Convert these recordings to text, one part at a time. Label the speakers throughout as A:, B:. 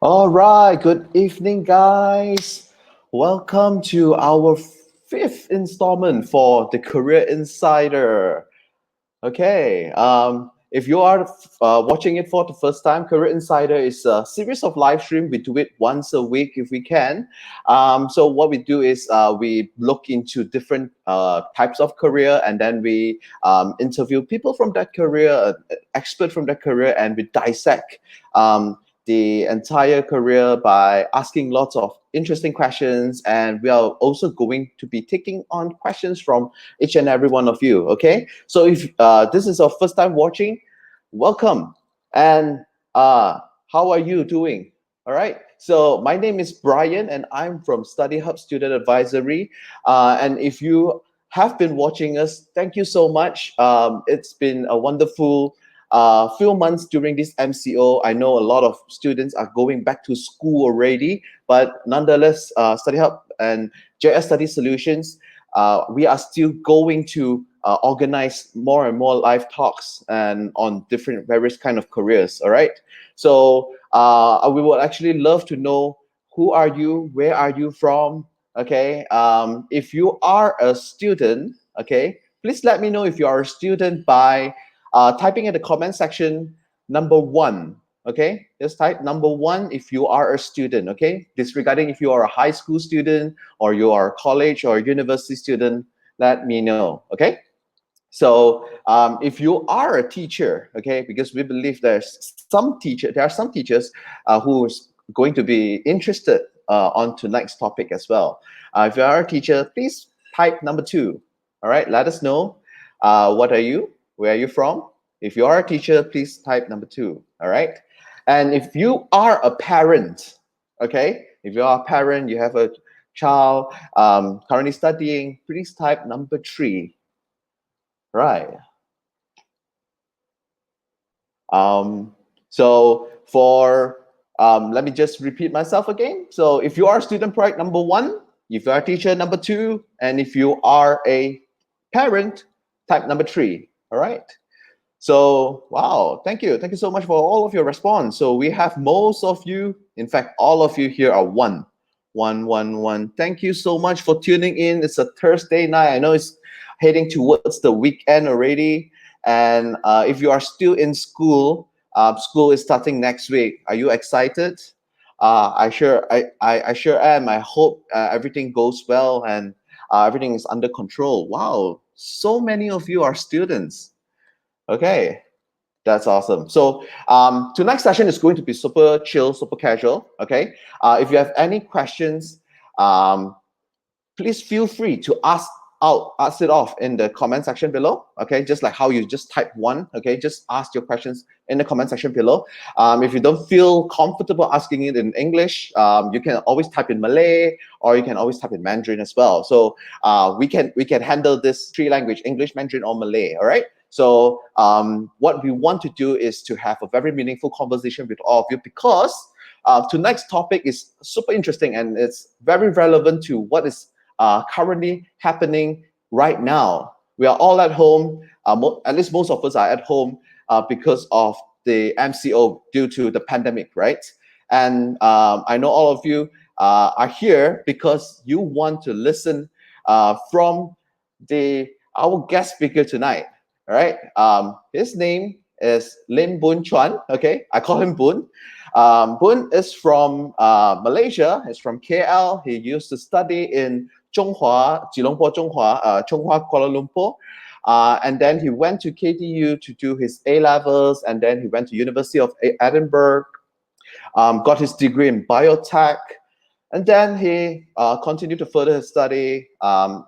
A: All right, good evening, guys. Welcome to our fifth installment for the Career Insider. Okay, if you are watching it for the first time, Career Insider is a series of live stream. We do it once a week if we can. So what we do is we look into different types of career, and then we interview people from that career, expert from that career, and we dissect the entire career by asking lots of interesting questions. And we are also going to be taking on questions from each and every one of you. Okay, so if this is our first time watching, welcome. And how are you doing? All right, so my name is Brian and I'm from Study Hub Student Advisory. And if you have been watching us, thank you so much. It's been a wonderful few months during this MCO. I know a lot of students are going back to school already, but nonetheless, Study Hub and JS Study Solutions, we are still going to organize more and more live talks and on different various kind of careers. All right, so we would actually love to know who are you, where are you from. Okay, if you are a student, okay, please let me know if you are a student by typing in the comment section number 1. Okay, just type number 1 if you are a student. Okay, disregarding if you are a high school student or you are a college or university student, let me know. Okay, so if you are a teacher, okay, because we believe there are some teachers who's going to be interested on tonight's topic as well. If you are a teacher, please type number 2. All right, let us know what are you, where are you from. If you are a teacher, please type number 2. All right, and if you are a parent, okay, if you are a parent, you have a child currently studying, please type number 3. Right. So for let me just repeat myself again. So if you are a student, right, number 1. If you are a teacher, number 2. And if you are a parent, type number 3. All right. So wow, thank you so much for all of your response. So we have most of you, in fact, all of you here are 1. Thank you so much for tuning in. It's a Thursday night. I know it's heading towards the weekend already. And if you are still in school, school is starting next week. Are you excited? I sure am. I hope everything goes well and everything is under control. Wow, so many of you are students. Okay, that's awesome. So tonight's session is going to be super chill, super casual. Okay, if you have any questions, please feel free to ask it off in the comment section below. Okay, just like how you just type 1. Okay, just ask your questions in the comment section below. If you don't feel comfortable asking it in English, you can always type in Malay or you can always type in Mandarin as well. So we can handle this 3 language: English, Mandarin, or Malay. All right. So what we want to do is to have a very meaningful conversation with all of you, because tonight's topic is super interesting and it's very relevant to what is currently happening right now. We are all at home. At least most of us are at home because of the MCO due to the pandemic, right? And I know all of you are here because you want to listen from our guest speaker tonight. All right. His name is Boon Chuan. Okay, I call him Boon. Boon is from Malaysia. He's from KL. He used to study in Chonghua, Chonghua, Kuala Lumpur. And then he went to KTU to do his A-levels, and then he went to University of Edinburgh, got his degree in biotech, and then he continued to further his study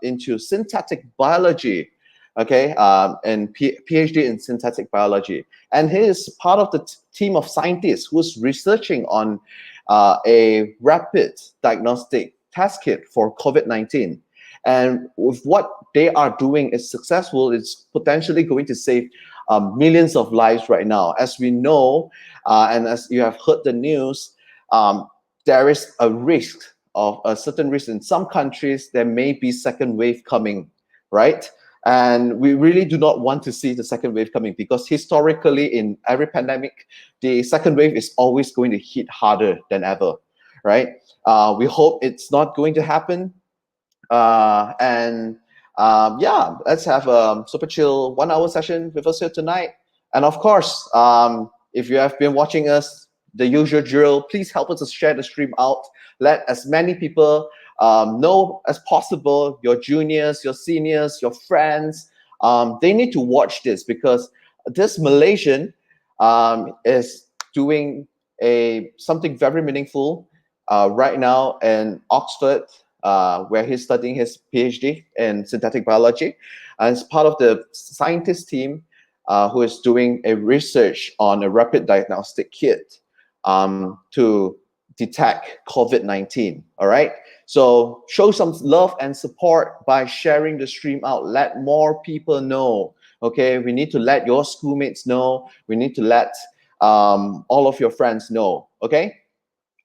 A: into synthetic biology, okay, and PhD in synthetic biology. And he is part of the team of scientists who's researching on a rapid diagnostic test kit for COVID-19. And if what they are doing is successful, it's potentially going to save millions of lives right now. As we know, and as you have heard the news, there is a risk of a certain risk in some countries. There may be second wave coming, right? And we really do not want to see the second wave coming, because historically in every pandemic, the second wave is always going to hit harder than ever, right? We hope it's not going to happen. Yeah, let's have a super chill 1 hour session with us here tonight. And of course, if you have been watching us, the usual drill, please help us to share the stream out. Let as many people know as possible, your juniors, your seniors, your friends. They need to watch this, because this Malaysian is doing something very meaningful right now in Oxford, where he's studying his PhD in synthetic biology. And it's part of the scientist team who is doing a research on a rapid diagnostic kit to detect COVID-19, all right? So show some love and support by sharing the stream out. Let more people know, okay? We need to let your schoolmates know. We need to let all of your friends know, okay?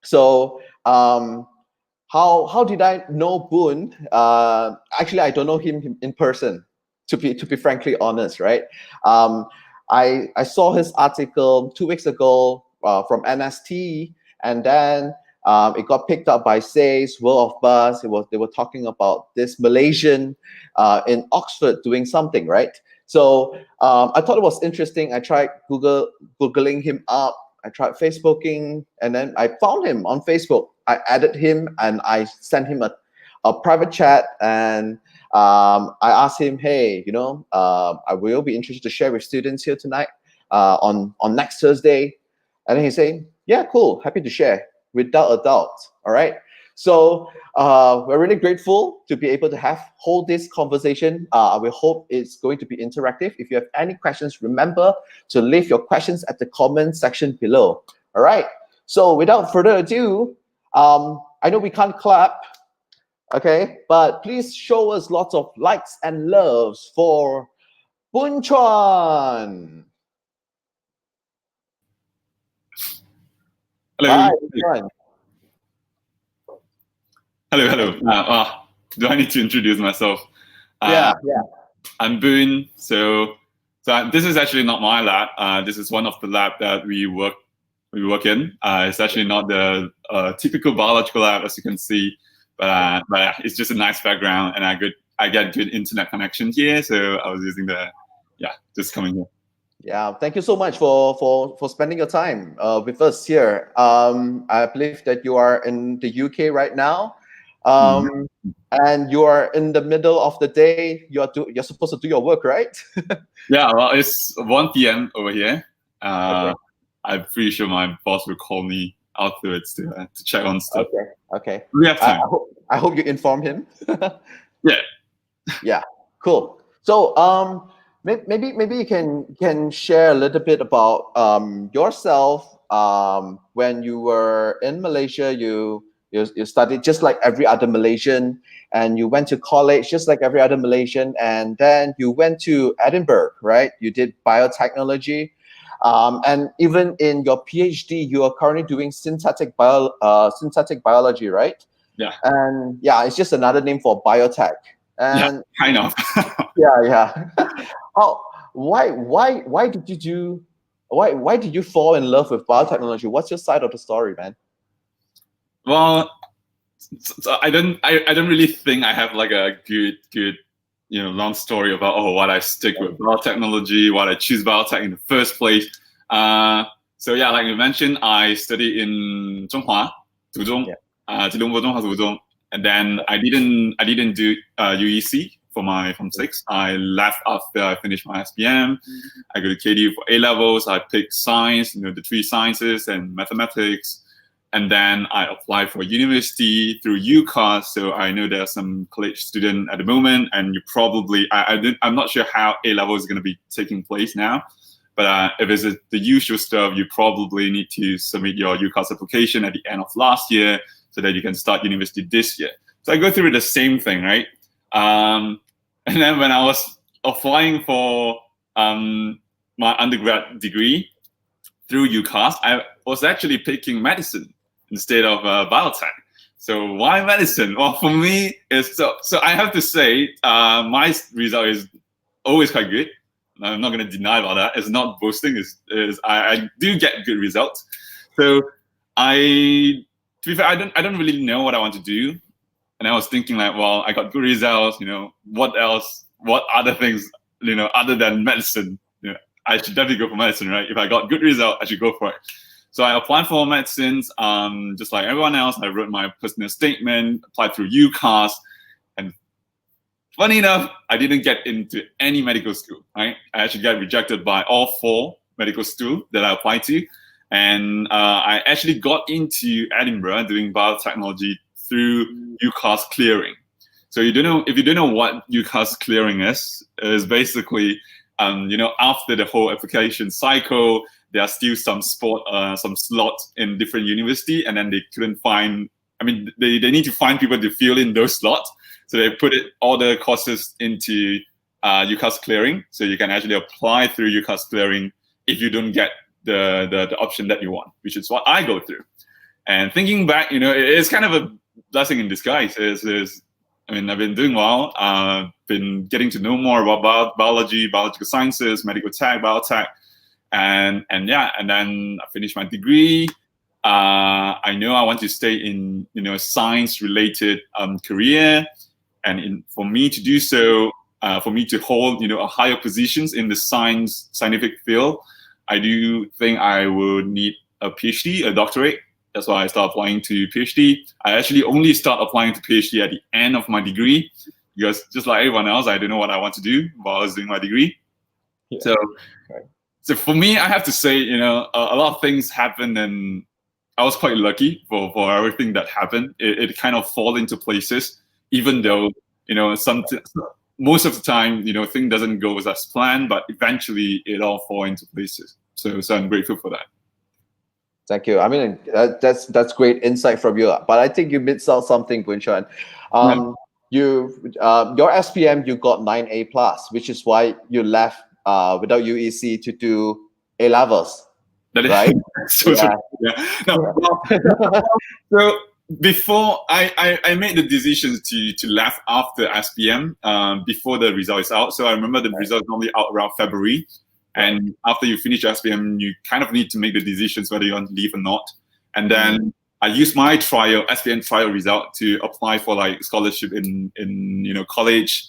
A: So how did I know Boon? Actually, I don't know him in person, to be frankly honest, right? I saw his article 2 weeks ago from NST, and then it got picked up by SAYS, World of Buzz. They were talking about this Malaysian in Oxford doing something, right? So I thought it was interesting. I tried Googling him up. I tried Facebooking, and then I found him on Facebook. I added him and I sent him a private chat, and I asked him, hey, I will be interested to share with students here tonight on next Thursday. And then he said, yeah, cool, happy to share, without a doubt. All right. So we're really grateful to be able to hold this conversation. We hope it's going to be interactive. If you have any questions, remember to leave your questions at the comment section below. All right. So without further ado, I know we can't clap, okay, but please show us lots of likes and loves for Boon Chuan.
B: Hello.
A: Hi, Chuan.
B: Hello. Do I need to introduce myself?
A: Yeah.
B: I'm Boon. So this is actually not my lab. This is one of the lab that we work in. It's actually not the typical biological lab, as you can see, but it's just a nice background, and I get good internet connection here, so I was using just coming here.
A: Yeah, thank you so much for spending your time with us here. I believe that you are in the UK right now, and you are in the middle of the day. You're supposed to do your work, right?
B: Yeah, well, it's 1 p.m. over here.
A: Okay.
B: I'm pretty sure my boss will call me afterwards to check on stuff.
A: Okay.
B: We have time.
A: I hope you inform him.
B: Yeah.
A: Yeah. Cool. So maybe you can share a little bit about yourself. When you were in Malaysia, you studied just like every other Malaysian, and you went to college just like every other Malaysian, and then you went to Edinburgh, right? You did biotechnology, and even in your PhD, you are currently doing synthetic biology, right?
B: Yeah.
A: And yeah, it's just another name for biotech. And
B: yeah, kind of.
A: yeah. Why did you fall in love with biotechnology? What's your side of the story, man?
B: Well, so I don't really think I have like a good long story about what I stick with biotechnology, why I choose biotech in the first place. So yeah, like you mentioned, I studied in Zhonghua, Duzhong, Duzhong, and then I didn't do UEC for my Form 6. I left after I finished my SPM. I go to KDU for A levels. I picked science, the 3 sciences and mathematics. And then I applied for university through UCAS. So I know there are some college students at the moment, and you probably, I'm not sure how A level is going to be taking place now. But if it's the usual stuff, you probably need to submit your UCAS application at the end of last year so that you can start university this year. So I go through the same thing, right? And then when I was applying for my undergrad degree through UCAS, I was actually picking medicine instead of biotech. So why medicine? Well, for me, it's so I have to say my result is always quite good. I'm not going to deny about that. It's not boasting. I do get good results. So to be fair, I don't really know what I want to do. And I was thinking like, well, I got good results, what else? What other things, other than medicine? I should definitely go for medicine, right? If I got good results, I should go for it. So I applied for medicines, just like everyone else. I wrote my personal statement, applied through UCAS, and funny enough, I didn't get into any medical school, right? I actually got rejected by all 4 medical schools that I applied to. And I actually got into Edinburgh doing biotechnology through UCAS clearing. So if you don't know what UCAS clearing is basically, after the whole application cycle, there are still some slots in different university, and then they couldn't find. They need to find people to fill in those slots. So they put all the courses into UCAS clearing, so you can actually apply through UCAS clearing if you don't get the option that you want, which is what I go through. And thinking back, it's kind of a blessing in disguise. I've been doing well. Been getting to know more about biology, biological sciences, medical tech, biotech, and then I finished my degree. I know I want to stay in science-related career, and for me to do so, for me to hold a higher positions in the scientific field, I do think I would need a PhD, a doctorate. That's why I started applying to PhD. I actually only start applying to PhD at the end of my degree, because just like everyone else, I don't know what I want to do while I was doing my degree. Yeah. So for me, I have to say, a lot of things happened, and I was quite lucky for everything that happened. It kind of fall into places, even though, most of the time, thing doesn't go as planned, but eventually it all fall into places. So I'm grateful for that.
A: Thank you. That's great insight from you. But I think you missed out something, Boon Chuan. Your SPM, you got 9A+, which is why you left without UEC to do A levels.
B: That is
A: right.
B: So before I made the decision to left after SPM, before the result is out. So I remember the result is normally out around February. And after you finish SPM, you kind of need to make the decisions whether you want to leave or not. And then I used my SPM trial result to apply for like scholarship in college,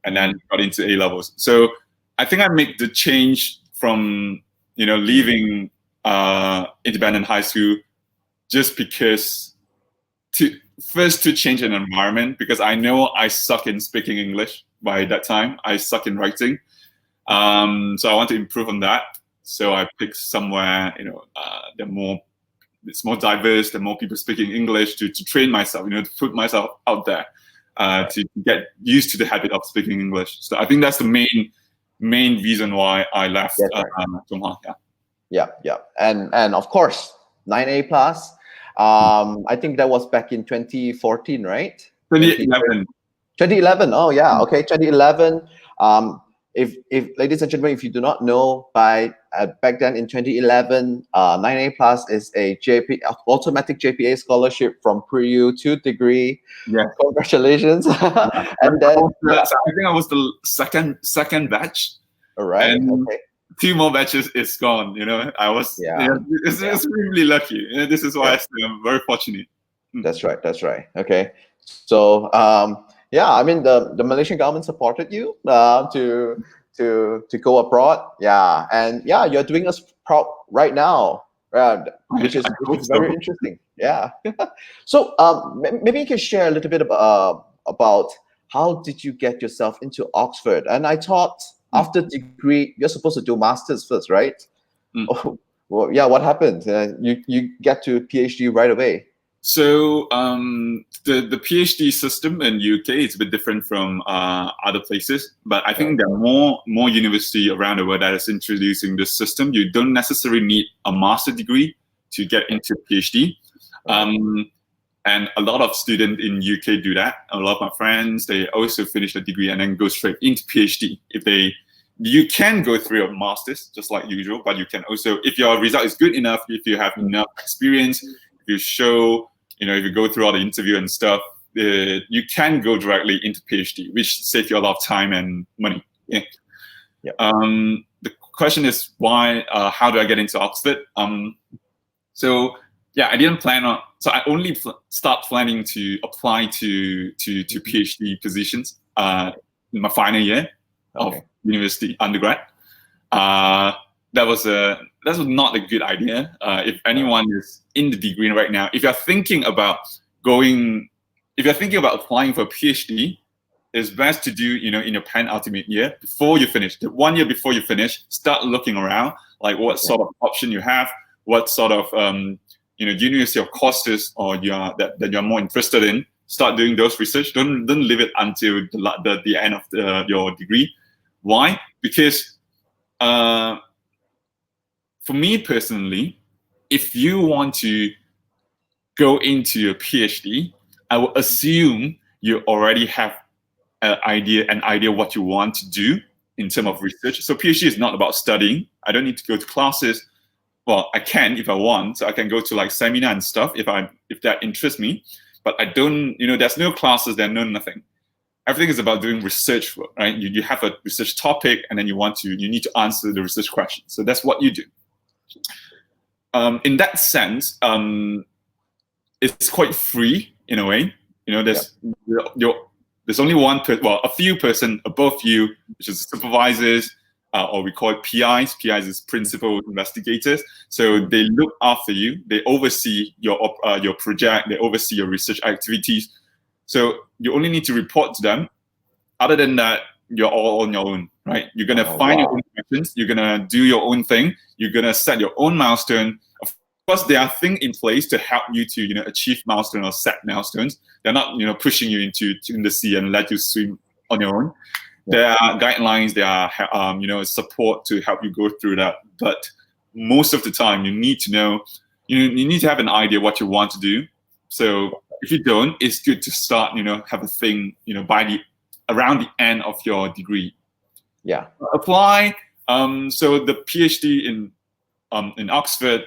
B: and then got into A levels. So I think I made the change from leaving independent high school just because to change an environment, because I know I suck in speaking English by that time. I suck in writing. So I want to improve on that. So I picked somewhere, it's more diverse, there are more people speaking English to train myself, to put myself out there, to get used to the habit of speaking English. So I think that's the main reason why I left Zhonghua.
A: Yeah. And of course, 9A+. I think that was back in 2014, right?
B: 2011.
A: 2011. Oh yeah. Okay. 2011. If ladies and gentlemen, if you do not know, back then in 2011, 9A+ is a automatic JPA scholarship from pre-U to degree.
B: Yeah.
A: Congratulations. And then
B: I think I was the second batch.
A: All right.
B: And
A: okay.
B: 2 more batches is gone. I was. It's really lucky. This is why I'm very fortunate.
A: That's right. Okay. So the Malaysian government supported you to go abroad. Yeah, and you're doing us proud right now, which is very interesting. Yeah. So maybe you can share a little bit about how did you get yourself into Oxford? And I thought after degree you're supposed to do masters first, right? Oh, well, what happened? You get to PhD right away.
B: So the PhD system in UK is a bit different from other places, but I think there are more university around the world that is introducing this system. You don't necessarily need a master degree to get into PhD. And a lot of students in UK do that. A lot of my friends, they also finish the degree and then go straight into PhD. You can go through a master's just like usual, but you can also, if your result is good enough, if you have enough experience, if you show, if you go through all the interview and stuff, you can go directly into PhD, which saves you a lot of time and money. Yeah.
A: Yep.
B: The question is why? How do I get into Oxford? So yeah, I didn't plan on. So I only start planning to apply to PhD positions in my final year of university undergrad. That was not a good idea. If anyone is in the degree right now, if you're thinking about applying for a PhD, it's best to do, in your penultimate year before you finish. The 1 year before you finish, start looking around, like what sort of option you have, what sort of university or courses or that you're more interested in. Start doing those research. Don't leave it until the end of your degree. Why? Because for me personally, if you want to go into a PhD, I will assume you already have an idea what you want to do in terms of research. So PhD is not about studying. I don't need to go to classes. Well, I can if I want. So I can go to like seminar and stuff if that interests me. But I don't, there's no classes, there's no nothing. Everything is about doing research work, right? You have a research topic and then you need to answer the research question. So that's what you do. In that sense, it's quite free in a way. There's only a few person above you, which is supervisors, or we call it PIs. PIs is principal investigators. So they look after you. They oversee your project. They oversee your research activities. So you only need to report to them. Other than that, you're all on your own, right? You're gonna find your own questions. You're gonna do your own thing. You're gonna set your own milestone. Of course, there are things in place to help you to achieve milestones or set milestones. They're not pushing you into the sea and let you swim on your own. There are guidelines. There are support to help you go through that. But most of the time, you need to know. You need to have an idea what you want to do. So if you don't, it's good to start. Have a thing. By around the end of your degree.
A: Yeah.
B: Apply. So the PhD in Oxford.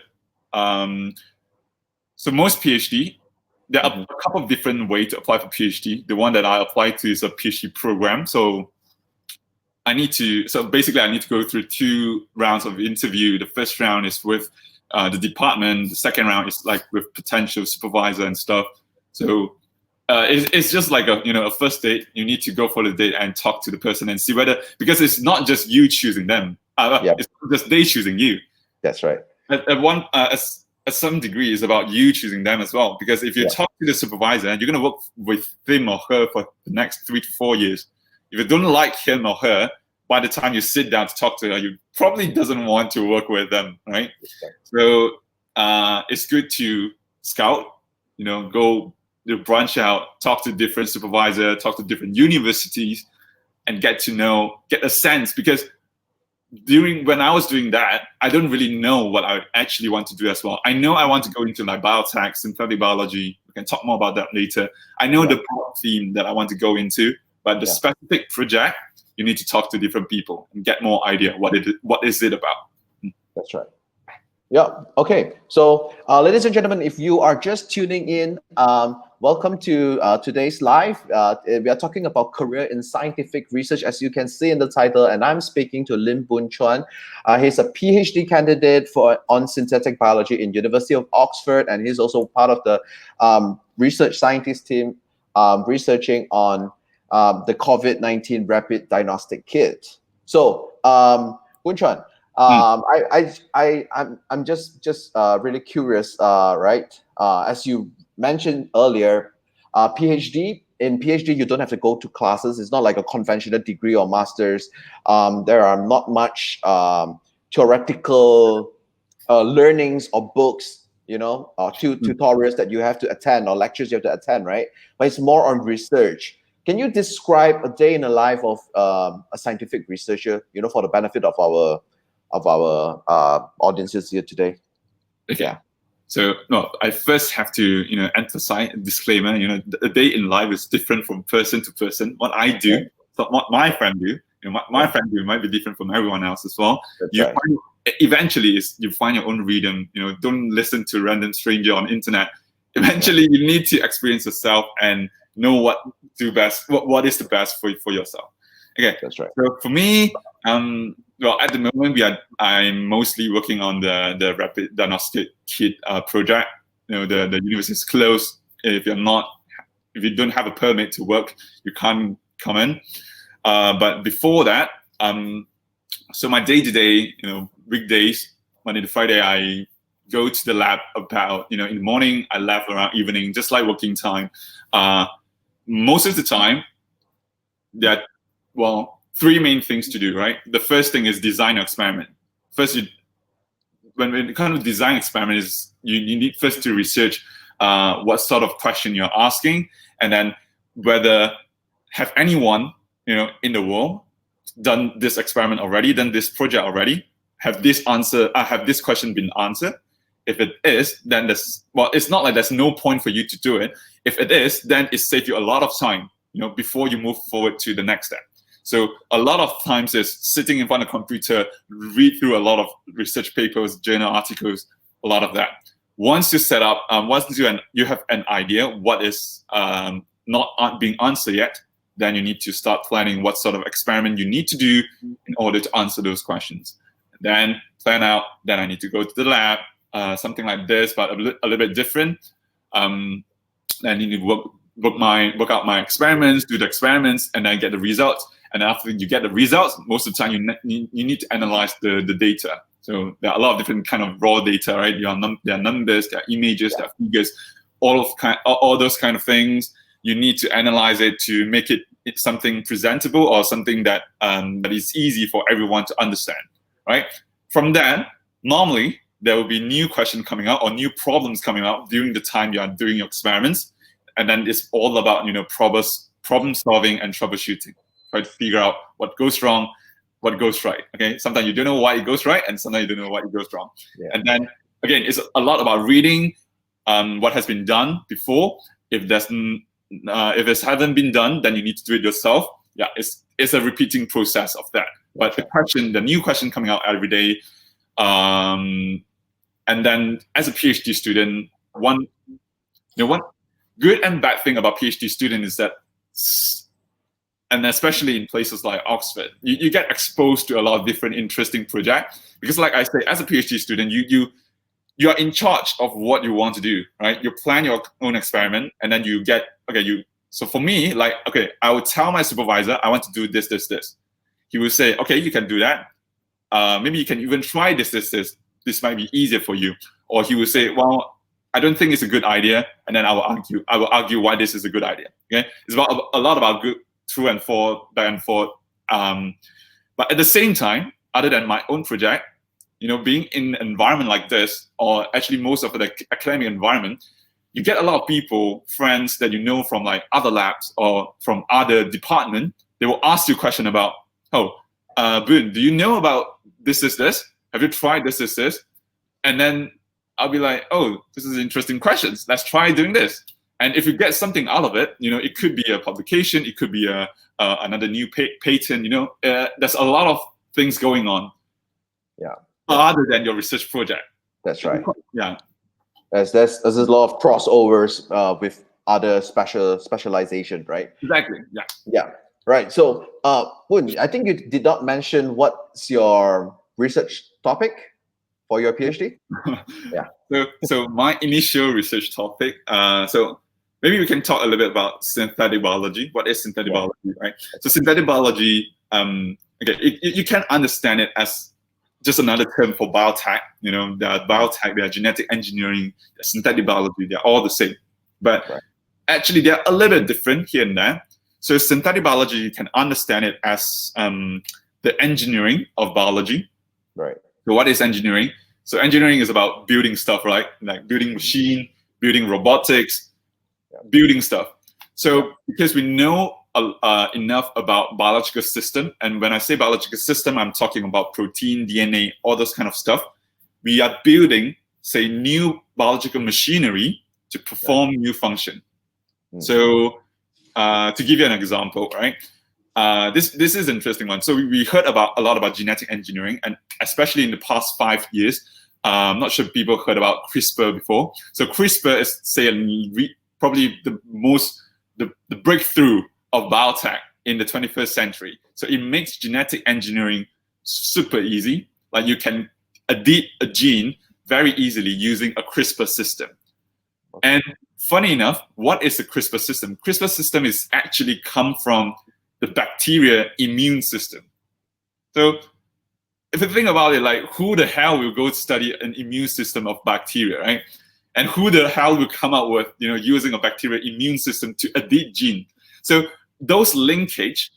B: So most PhD, there are a couple of different ways to apply for PhD. The one that I applied to is a PhD program. So basically I need to go through 2 rounds of interview. The first round is with the department. The second round is like with potential supervisor and stuff. So it's just like a first date. You need to go for the date and talk to the person and see because it's not just you choosing them. It's just they choosing you.
A: That's right.
B: At some degree, it's about you choosing them as well. Because if you talk to the supervisor, you're going to work with him or her for the next 3 to 4 years. If you don't like him or her, by the time you sit down to talk to her, you probably doesn't want to work with them, right? So it's good to scout, go branch out, talk to different supervisors, talk to different universities, and get a sense. Because when I was doing that, I don't really know what I actually want to do as well. I know I want to go into like biotech, synthetic biology. We can talk more about that later. I know the broad theme that I want to go into, but the specific project, you need to talk to different people and get more idea what is it about.
A: That's right. Yeah. Okay. So, ladies and gentlemen, if you are just tuning in, welcome to today's live. We are talking about career in scientific research, as you can see in the title, and I'm speaking to Boon Chuan. He's a PhD candidate on synthetic biology in University of Oxford, and he's also part of the research scientist team researching on the COVID-19 Rapid Diagnostic Kit. So, Boon Chuan, I'm just really curious, right? As you mentioned earlier, PhD you don't have to go to classes. It's not like a conventional degree or master's. There are not much theoretical learnings or books, tutorials that you have to attend or lectures you have to attend, right? But it's more on research. Can you describe a day in the life of a scientific researcher, for the benefit of our audiences here today?
B: Okay. Yeah. So no, I first have to emphasize a disclaimer. A day in life is different from person to person. What I do, so what my friend do, my friend do might be different from everyone else as well. Eventually, you find your own rhythm. Don't listen to random stranger on internet. Eventually, you need to experience yourself and know what is the best for yourself. Okay,
A: That's right.
B: So for me, well, at the moment, I'm mostly working on the Rapid Diagnostic Kit project. The university is closed. If you don't have a permit to work, you can't come in. But before that, so my day-to-day, weekdays, Monday to Friday, I go to the lab about, in the morning, I left around evening, just like working time. Most of the time, there are, three main things to do, right? The first thing is design an experiment. First, when it comes to design experiment, is you need first to research what sort of question you're asking, and then whether have anyone, in the world done this experiment already, done this project already, have this question been answered? If it is, then it's not like there's no point for you to do it. If it is, then it saves you a lot of time, before you move forward to the next step. So a lot of times is sitting in front of a computer, read through a lot of research papers, journal articles, a lot of that. Once you set up, once you have an idea what is not being answered yet, then you need to start planning what sort of experiment you need to do in order to answer those questions. Then plan out, then I need to go to the lab, something like this, but a little bit different. Then you need to work out my experiments, do the experiments, and then get the results. And after you get the results, most of the time you need to analyze the data. So there are a lot of different kind of raw data, right? There are numbers, there are images, there are figures, all those kind of things. You need to analyze it to make it something presentable or something that is easy for everyone to understand, right? From that, normally there will be new questions coming out or new problems coming out during the time you are doing your experiments, and then it's all about problem solving and troubleshooting. Try to figure out what goes wrong, what goes right. Okay, sometimes you don't know why it goes right, and sometimes you don't know why it goes wrong. Yeah. And then again, it's a lot about reading what has been done before. If it hasn't been done, then you need to do it yourself. Yeah, it's a repeating process of that. But the new question coming out every day, and then as a PhD student, one good and bad thing about PhD student is that, and especially in places like Oxford, you get exposed to a lot of different interesting projects. Because like I say, as a PhD student, you are in charge of what you want to do, right? You plan your own experiment, and then so for me, I would tell my supervisor, I want to do this, this, this. He will say, okay, you can do that. Maybe you can even try this, this, this. This might be easier for you. Or he will say, well, I don't think it's a good idea. And then I will argue why this is a good idea. Okay, it's a lot about good, through and forth, back and forth. But at the same time, other than my own project, being in an environment like this, or actually most of the academic environment, you get a lot of people, friends that you know from like other labs or from other department. They will ask you a question about, Boon, do you know about this, this? Have you tried this, this? And then I'll be like, oh, this is interesting questions. Let's try doing this. And if you get something out of it, it could be a publication, it could be another new patent. There's a lot of things going on.
A: Yeah.
B: Other than your research project.
A: That's right.
B: Yeah.
A: There's a lot of crossovers with other specialization, right?
B: Exactly. Yeah.
A: Yeah. Right. So, Boon, I think you did not mention what's your research topic for your PhD. Yeah.
B: So my initial research topic. So maybe we can talk a little bit about synthetic biology. What is synthetic biology, right? So synthetic biology. You can understand it as just another term for biotech. There are biotech, there are genetic engineering, there's synthetic biology. They're all the same, but actually they're a little bit different here and there. So synthetic biology, you can understand it as the engineering of biology.
A: Right.
B: So what is engineering? So engineering is about building stuff, right? Like building machine, building robotics, building stuff. So because we know enough about biological system, and when I say biological system, I'm talking about protein, DNA, all those kind of stuff. We are building, say, new biological machinery to perform new function. So to give you an example, right? This is an interesting one. So we heard a lot about genetic engineering, and especially in the past 5 years, I'm not sure if people heard about CRISPR before. So CRISPR is, say, probably the breakthrough of biotech in the 21st century. So it makes genetic engineering super easy. Like you can edit a gene very easily using a CRISPR system. And funny enough, what is the CRISPR system? CRISPR system is actually come from the bacteria immune system. So if you think about it, like who the hell will go study an immune system of bacteria, right? And who the hell will come up with, using a bacteria immune system to edit gene? So those linkage,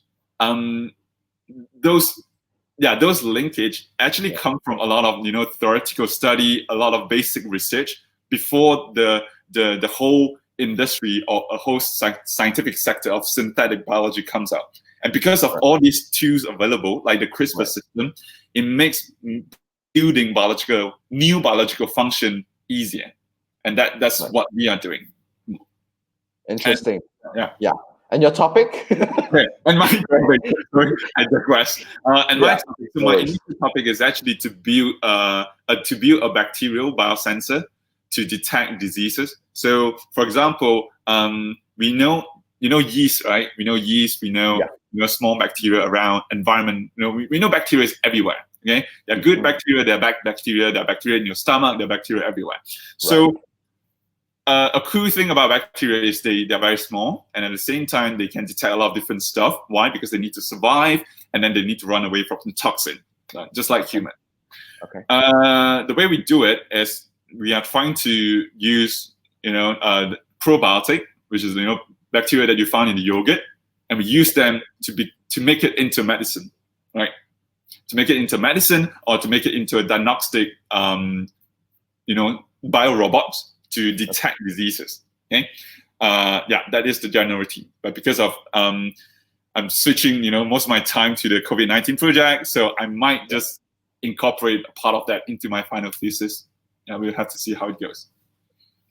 B: those linkage actually come from a lot of theoretical study, a lot of basic research before the whole industry or a whole scientific sector of synthetic biology comes out. And because of all these tools available, like the CRISPR system, it makes building new biological function easier. And that's what we are doing.
A: Interesting.
B: And,
A: yeah. And your topic?
B: Okay. And my topic, sorry, I digress. My initial topic is actually to build a bacterial biosensor to detect diseases. So, for example, we know yeast, right? We know yeast. We know small bacteria around environment. We know bacteria is everywhere. Okay, there are good bacteria, there are bad bacteria, there are bacteria in your stomach, there are bacteria everywhere. So a cool thing about bacteria is they're very small, and at the same time they can detect a lot of different stuff. Why? Because they need to survive, and then they need to run away from the toxin, just like human.
A: Okay.
B: The way we do it is we are trying to use probiotic, which is bacteria that you found in the yogurt, and we use them to make it into medicine, right? To make it into medicine or to make it into a diagnostic, biorobots to detect diseases. Okay, that is the general team. But because of I'm switching, most of my time to the COVID-19 project, so I might just incorporate a part of that into my final thesis. We'll have to see how it goes.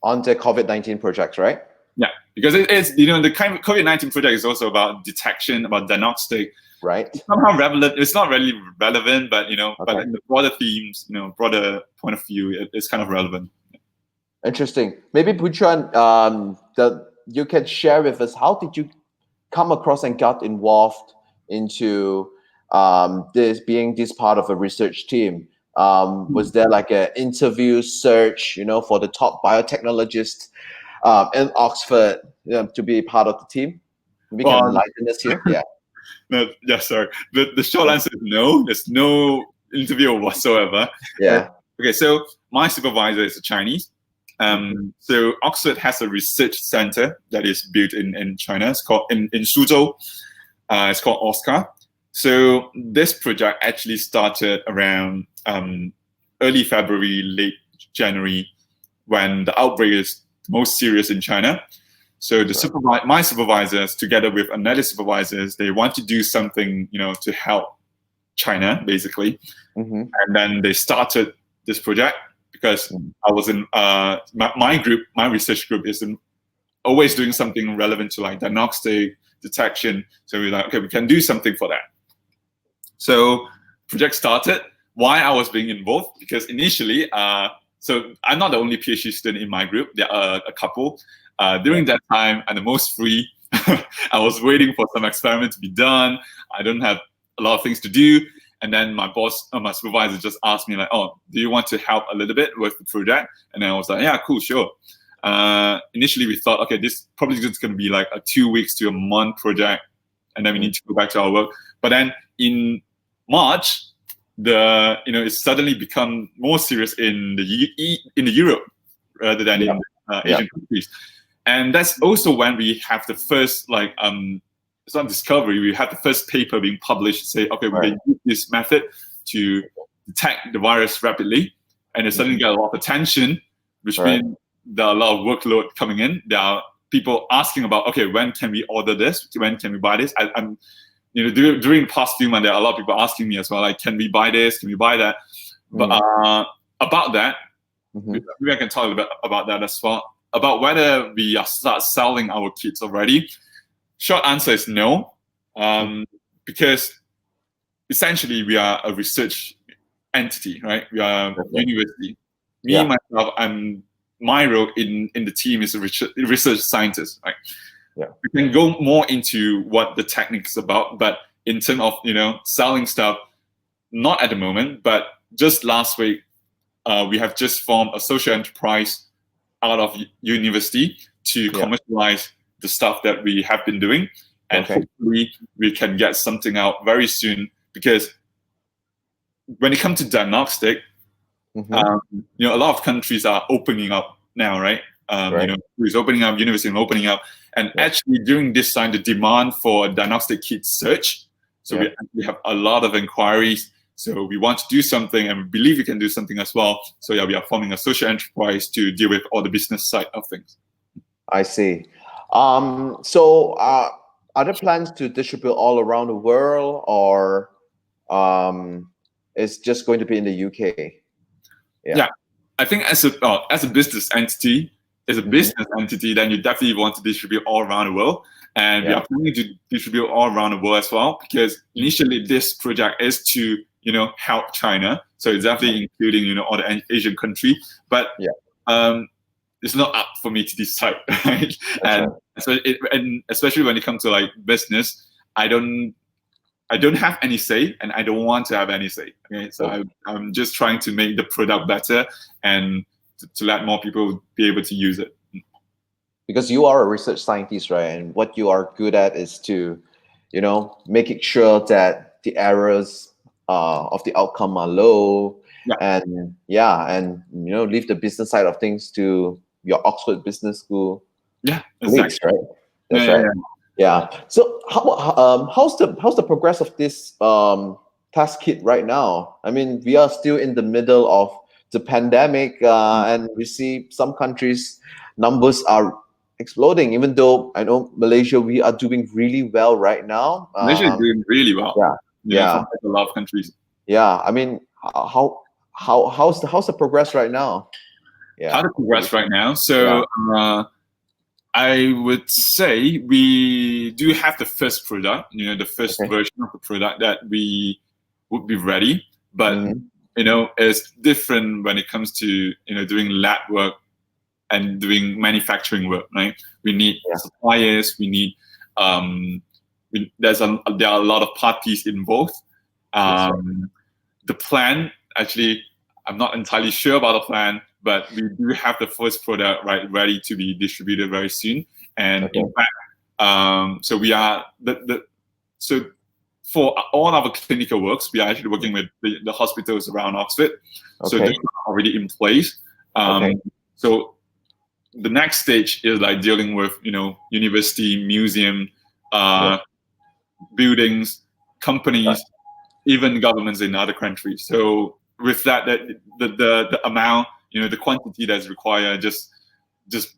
A: On the COVID-19 project, right?
B: Yeah, because it's the kind of COVID-19 project is also about detection, about diagnostic.
A: Right.
B: It's somehow relevant. It's not really relevant, but but in the broader themes, broader point of view, it's kind of relevant.
A: Interesting. Maybe Chuan, you can share with us, how did you come across and got involved into being this part of a research team? Was there like an interview search, for the top biotechnologists in Oxford to be part of the team? We can enlighten us here. Yeah.
B: No, sorry. The short answer is no. There's no interview whatsoever.
A: Yeah.
B: Okay, so my supervisor is a Chinese. So Oxford has a research center that is built in China. It's called in Suzhou. It's called OSCAR. So this project actually started around early February, late January, when the outbreak is most serious in China. So my supervisors, together with another supervisors, they want to do something, to help China, basically. And then they started this project because I was in my group, my research group is always doing something relevant to like diagnostic, detection. So we're like, okay, we can do something for that. So project started. Why I was being involved? Because initially, so I'm not the only PhD student in my group. There are a couple. During that time, I'm the most free. I was waiting for some experiment to be done. I don't have a lot of things to do. And then my boss, my supervisor just asked me like, oh, do you want to help a little bit with the project? And then I was like, yeah, cool, sure. Initially, we thought, okay, this probably just going to be like a 2 weeks to a month project. And then we need to go back to our work. But then in March, it's suddenly become more serious in the Europe rather than in Asian countries. And that's also when we have the first, it's not discovery, we have the first paper being published to say, okay, we can use this method to detect the virus rapidly. And it suddenly got a lot of attention, which means there are a lot of workload coming in. There are people asking about, okay, when can we order this? When can we buy this? I'm during the past few months, there are a lot of people asking me as well, like, can we buy this? Can we buy that? But about that, maybe I can talk a little bit about that as well. About whether we start selling our kits already. Short answer is no, because essentially we are a research entity, right? We are a university. Me, myself, my role in the team is a research scientist, right? we can go more into what the technique is about. But in terms of selling stuff, not at the moment. But just last week, we have just formed a social enterprise out of university to commercialize the stuff that we have been doing, and hopefully we can get something out very soon. Because when it comes to diagnostic, a lot of countries are opening up now, right? It's opening up, university opening up, and actually during this time, the demand for diagnostic kits surge. So we have a lot of inquiries. So we want to do something, and we believe we can do something as well. So we are forming a social enterprise to deal with all the business side of things.
A: I see. So are there plans to distribute all around the world, or it's just going to be in the UK?
B: Yeah, I think as a business entity, then you definitely want to distribute all around the world. And we are planning to distribute all around the world as well, because initially this project is to help China. So it's definitely including all the Asian countries. But it's not up for me to decide, right? And especially when it comes to like business, I don't have any say, and I don't want to have any say. Okay, so I'm just trying to make the product better and to let more people be able to use it.
A: Because you are a research scientist, right? And what you are good at is to, making sure that the errors of the outcome are low, and leave the business side of things to your Oxford Business School.
B: Yeah,
A: colleagues,
B: exactly.
A: Right? That's right. Yeah. So how's the progress of this task kit right now? I mean, we are still in the middle of the pandemic, and we see some countries' numbers are exploding. Even though I know Malaysia, we are doing really well right now.
B: Malaysia is doing really well. Compared to a lot of countries.
A: Yeah. I mean, how's the progress right now? Yeah.
B: How to progress right now? So. I would say we do have the first product, the first version of the product that we would be ready. But it's different when it comes to doing lab work and doing manufacturing work, right? We need suppliers. We need there are a lot of parties involved. The plan, actually, I'm not entirely sure about the plan, but we do have the first product ready to be distributed very soon. And in fact, so we are so for all our clinical works, we are actually working with the hospitals around Oxford. So they're already in place. So the next stage is like dealing with university, museum, buildings, companies, even governments in other countries. So with that the amount, the quantity that's required just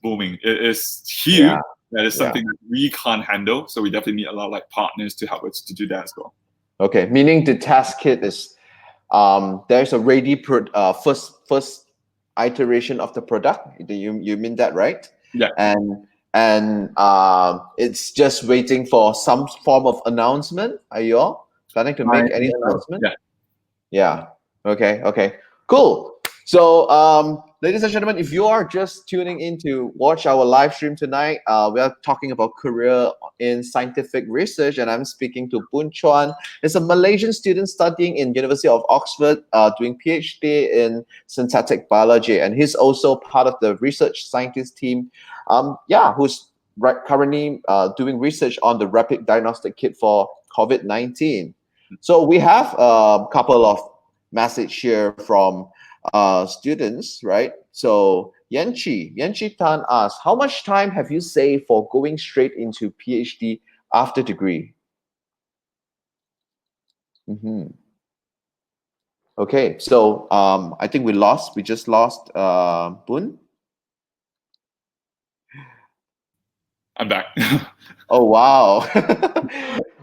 B: booming. It is huge. That is something that we can't handle. So we definitely need a lot of like partners to help us to do that as well.
A: Okay, meaning the task kit is there's a ready first iteration of the product. You mean that, right?
B: Yeah.
A: And it's just waiting for some form of announcement. Are you all planning to make any announcement? Yeah. Okay. Cool. So, ladies and gentlemen, if you are just tuning in to watch our live stream tonight, we are talking about career in scientific research, and I'm speaking to Boon Chuan. He's a Malaysian student studying in University of Oxford, doing PhD in synthetic biology, and he's also part of the research scientist team. Who's currently doing research on the Rapid Diagnostic Kit for COVID-19. So we have a couple of message here from students, right? So Yen-Chi Tan asks, how much time have you saved for going straight into PhD after degree? Okay, so I think we just lost Boon.
B: I'm back.
A: Oh wow.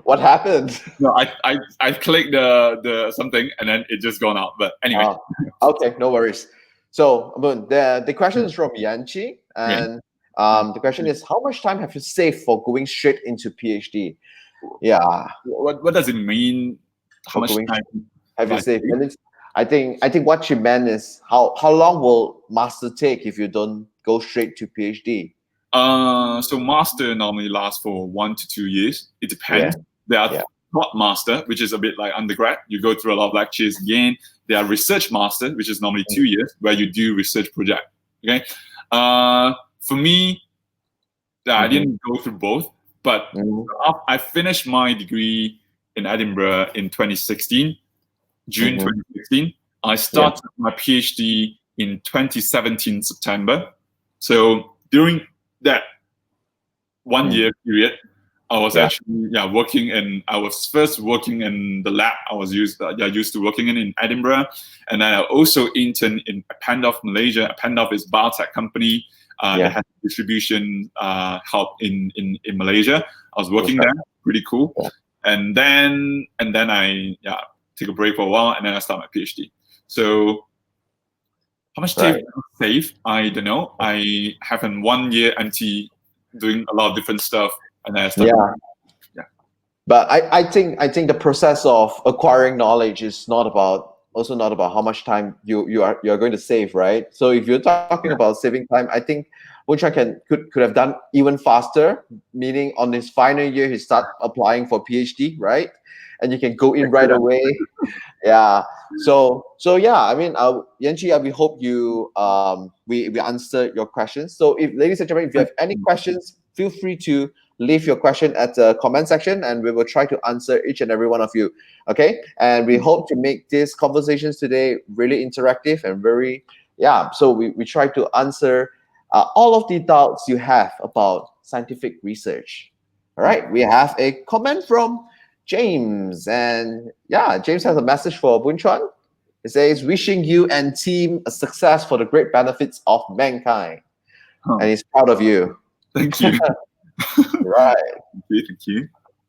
A: What happened?
B: No, I clicked the something and then it just gone out. But anyway.
A: Okay, no worries. So the question is from Yen-Chi, and the question is, how much time have you saved for going straight into PhD? Yeah.
B: What does it mean? How much time
A: have you saved? And I think what she meant is how long will master take if you don't go straight to PhD?
B: So master normally lasts for 1 to 2 years. It depends. There are thought master, which is a bit like undergrad. You go through a lot of lectures again. There are research master, which is normally 2 years, where you do research project. Okay. For me, I didn't go through both, but I finished my degree in Edinburgh in 2016, June 2016. I started my PhD in 2017 September. So during that 1 year period, I was actually working in. I was first working in the lab I was used to working in Edinburgh, and then I also interned in 𝗵𝘂𝗄, Malaysia. 𝗵𝘂𝗄 is a biotech company. That has distribution hub in Malaysia. I was working there, pretty cool. And then I take a break for a while, and then I start my PhD. So how much time I save? I don't know. I have in 1 year empty doing a lot of different stuff, and then I start.
A: But I think the process of acquiring knowledge is also not about how much time you are going to save, right? So if you're talking about saving time, I think Boon Chuan could have done even faster. Meaning on his final year, he start applying for PhD, right? And you can go in right away. So yeah, I mean, 𝗟𝗂𝗄, we hope you we answered your questions. So if, ladies and gentlemen, if you have any questions, feel free to leave your question at the comment section, and we will try to answer each and every one of you. Okay, and we hope to make these conversations today really interactive and very so we try to answer all of the doubts you have about scientific research. All right, we have a comment from James, and James has a message for Boon Chuan. It says, wishing you and team a success for the great benefits of mankind. And he's proud of you.
B: Thank you.
A: Right.
B: Thank you.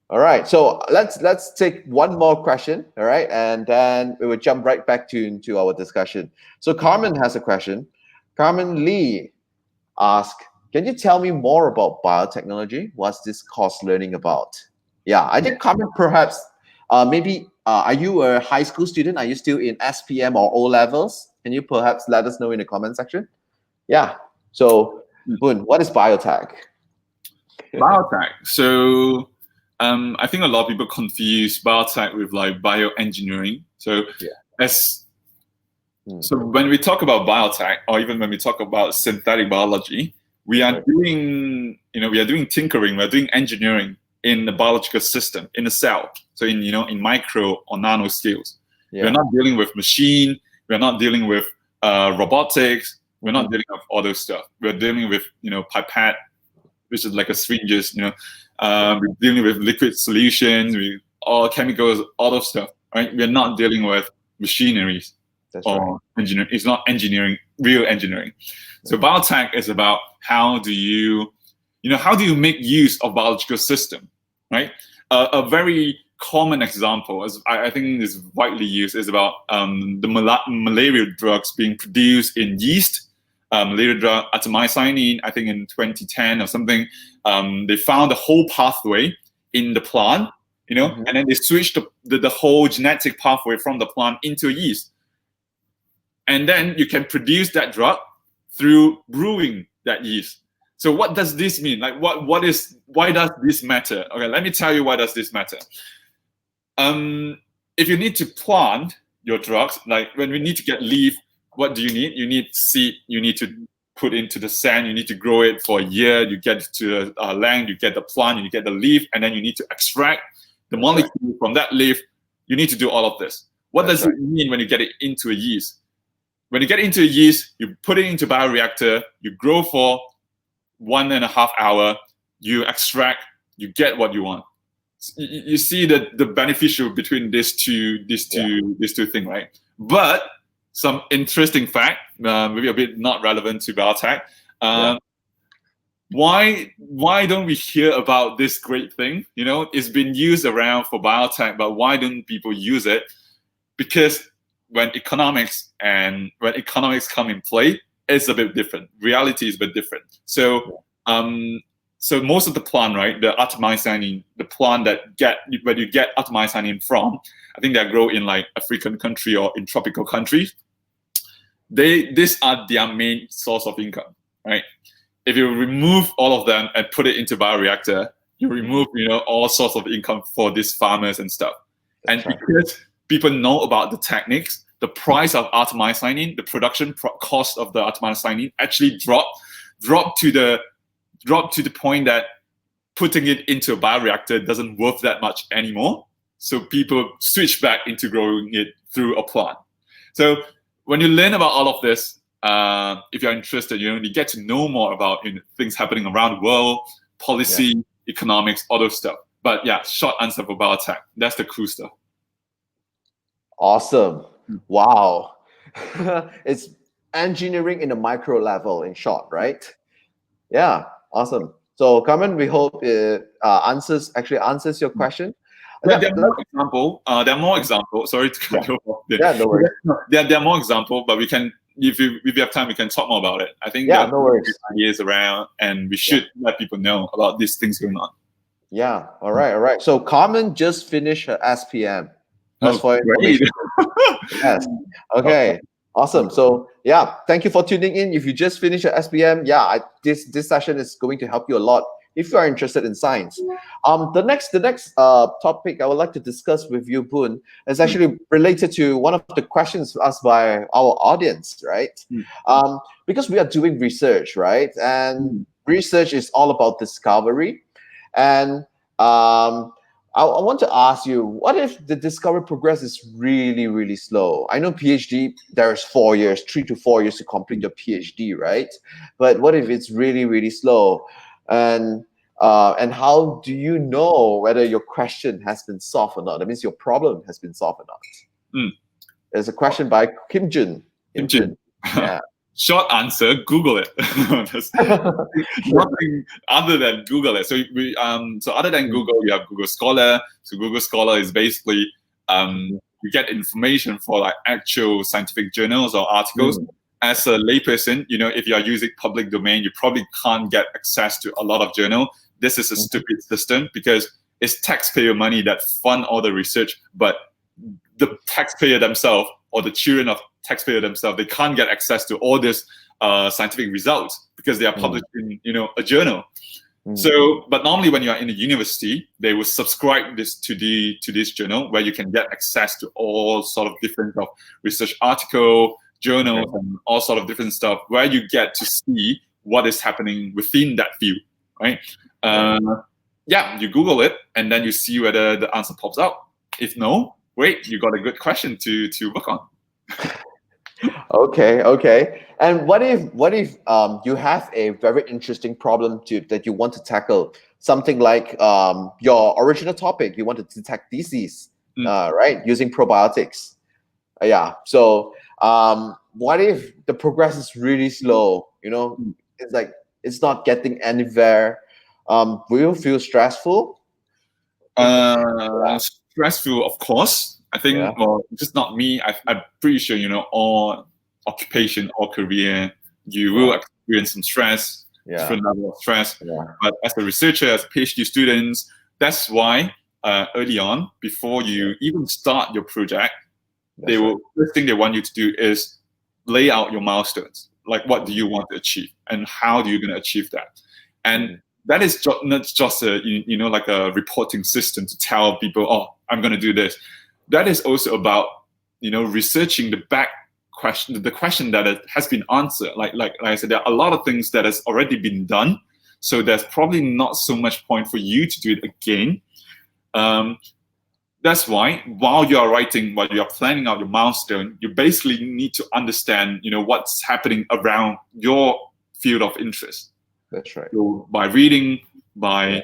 A: All right. So let's take one more question. All right, and then we will jump right back into our discussion. So Carmen has a question. Carmen Lee asks, can you tell me more about biotechnology? What's this course learning about? I think Carmen, perhaps maybe are you a high school student? Are you still in SPM or O levels? Can you perhaps let us know in the comment section? So Boon, what is biotech?
B: Biotech. So I think a lot of people confuse biotech with like bioengineering. So so when we talk about biotech, or even when we talk about synthetic biology, we are doing tinkering, we're doing engineering in the biological system, in the cell. So in micro or nano scales. We're not dealing with machine, we're not dealing with robotics, we're not dealing with all those stuff. We're dealing with pipette, which is like a syringes, we're dealing with liquid solutions, with all chemicals, all those stuff, right? We're not dealing with machineries engineering. It's not engineering, real engineering. So biotech is about how do you make use of biological system, right? A very common example, as I think is widely used, is about the malaria drugs being produced in yeast. Malaria drug 𝗲𝗵𝘂𝗓, I think in 2010 or something, they found the whole pathway in the plant, and then they switched the whole genetic pathway from the plant into yeast. And then you can produce that drug through brewing that yeast. So what does this mean? Like why does this matter? Okay, let me tell you why does this matter. If you need to plant your drugs, like when we need to get leaf, what do you need? You need seed, you need to put into the sand, you need to grow it for a year, you get to land, you get the plant, you get the leaf, and then you need to extract the molecule from that leaf. You need to do all of this. What does it mean when you get it into a yeast? When you get into a yeast, you put it into a bioreactor, you grow for 1.5 hours, you extract, you get what you want. You see the beneficial between these two things, right? But some interesting fact, maybe a bit not relevant to biotech. Why don't we hear about this great thing? It's been used around for biotech, but why don't people use it? Because when economics come in play, it's a bit different. Reality is a bit different. So so most of the plant, right, the 𝗲𝗵𝘂𝗓, the plant where you get 𝗲𝗵𝘂𝗓 from, I think they grow in like African country or in tropical countries. These are their main source of income, right? if you remove all of them and put it into bioreactor, you remove, all sorts of income for these farmers and stuff.
A: That's
B: and
A: right.
B: because people know about the techniques, the price of 𝗲𝗲, the production cost of the 𝗲𝗲 actually dropped to the point that putting it into a bioreactor doesn't worth that much anymore. So people switch back into growing it through a plant. So when you learn about all of this, if you're interested, you get to know more about things happening around the world, policy, economics, all those stuff. But yeah, short answer for biotech. That's the cool stuff.
A: Awesome. Wow. It's engineering in the micro level, in short, right? Yeah, awesome. So, Carmen, we hope it answers your question.
B: But there are more examples. Sorry to cut you off.
A: Yeah, no worries.
B: There are more examples, but we can, if you have time, we can talk more about it. I think
A: there
B: are ideas around, and we should let people know about these things going on.
A: Yeah. All right. So, Carmen just finished her SPM. That's for information. Yes. Okay. Awesome. So yeah, thank you for tuning in. If you just finished your SPM, this session is going to help you a lot if you are interested in science. The next topic I would like to discuss with you, Boon, is actually related to one of the questions asked by our audience, right? Because we are doing research, right? And research is all about discovery. And I want to ask you, what if the discovery progress is really, really slow? I know PhD, there's 4 years, 3 to 4 years to complete your PhD, right? But what if it's really, really slow? And how do you know whether your question has been solved or not? That means your problem has been solved or not. There's a question by Kim Jun. Yeah.
B: Short answer: Google it. There's nothing other than Google it. So other than Google, you have Google Scholar. So Google Scholar is basically you get information for like actual scientific journals or articles. As a layperson, if you are using public domain, you probably can't get access to a lot of journal. This is a stupid system because it's taxpayer money that fund all the research, but the taxpayer themselves or the children of taxpayer themselves, they can't get access to all this scientific results because they are published in a journal. So, but normally when you are in a university, they will subscribe to this journal where you can get access to all sort of different research article, journals, and all sort of different stuff where you get to see what is happening within that field, right? You Google it and then you see whether the answer pops out. If no, great, you got a good question to work on.
A: Okay. And what if you have a very interesting problem that you want to tackle? Something like your original topic, you want to detect disease, right? Using probiotics. So what if the progress is really slow? It's like it's not getting anywhere. Will you feel stressful?
B: Stressful, of course. I think, well, just not me. I'm pretty sure, all occupation or career, you will experience some stress, different level of stress. But as a researcher, as PhD students, that's why early on, before you even start your project, first thing they want you to do is lay out your milestones. Like, what do you want to achieve, and how do you going to achieve that? And that is not just a like a reporting system to tell people, oh, I'm going to do this. That is also about researching the back question, the question that has been answered. Like I said, there are a lot of things that has already been done, so there's probably not so much point for you to do it again. That's why while you are planning out your milestone, you basically need to understand what's happening around your field of interest.
A: That's right.
B: So by reading, by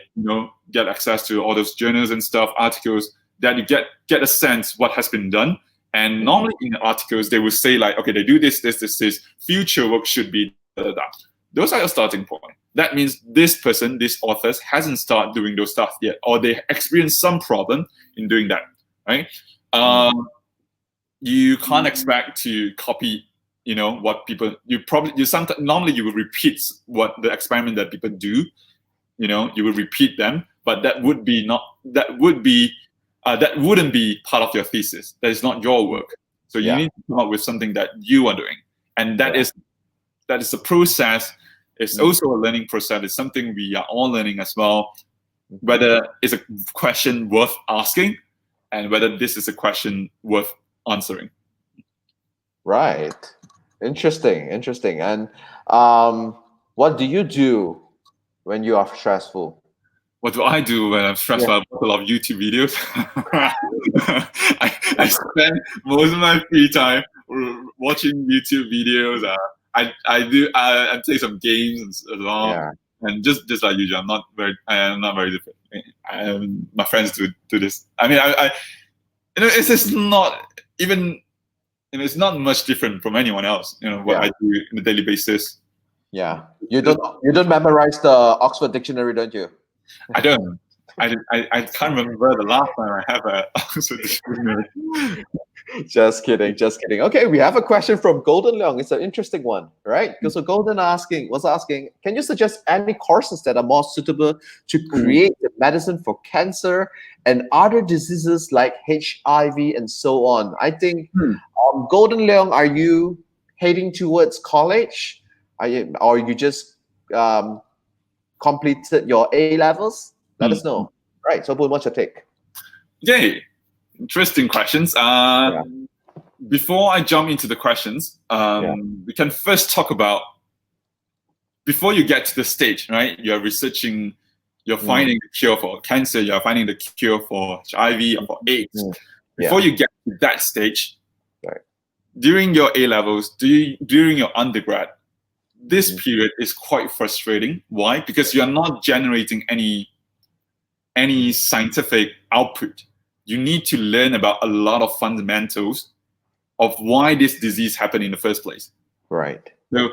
B: get access to all those journals and stuff, articles, that you get a sense what has been done. And normally in the articles they will say like, okay, they do this, future work should be da. Those are your starting point. That means this person, this author hasn't started doing those stuff yet, or they experienced some problem in doing that, right? You can't expect to copy what people, normally you will repeat what the experiment that people do, you will repeat them, but that wouldn't be part of your thesis. That is not your work. So you need to come up with something that you are doing, and that is a process It's also a learning process. It's something we are all learning as well. Whether it's a question worth asking, and whether this is a question worth answering.
A: Right. Interesting. And what do you do when you are stressful?
B: What do I do when I'm stressed? I watch a lot of YouTube videos. I spend most of my free time watching YouTube videos. I play some games as well.
A: Yeah.
B: And just like usual, I am not very different. My friends do this. I mean, it's just not even. It's not much different from anyone else. What I do on a daily basis.
A: Yeah. You don't memorize the Oxford Dictionary, don't you?
B: I don't. I can't remember the last time I have a Oxford Dictionary.
A: Just kidding. Okay, we have a question from Golden Leong. It's an interesting one, right? So Golden was asking, can you suggest any courses that are more suitable to create the medicine for cancer and other diseases like HIV and so on? I think, Golden Leong, are you heading towards college? Or you just completed your A levels? Let us know. Right. So, Boon, what's your take?
B: Yay. Interesting questions. Before I jump into the questions, we can first talk about, before you get to the stage, right? You're researching, you're finding the cure for cancer, you're finding the cure for HIV or for AIDS. Before you get to that stage, during your A levels, during your undergrad, this period is quite frustrating. Why? Because you're not generating any scientific output. You need to learn about a lot of fundamentals of why this disease happened in the first place.
A: Right.
B: So,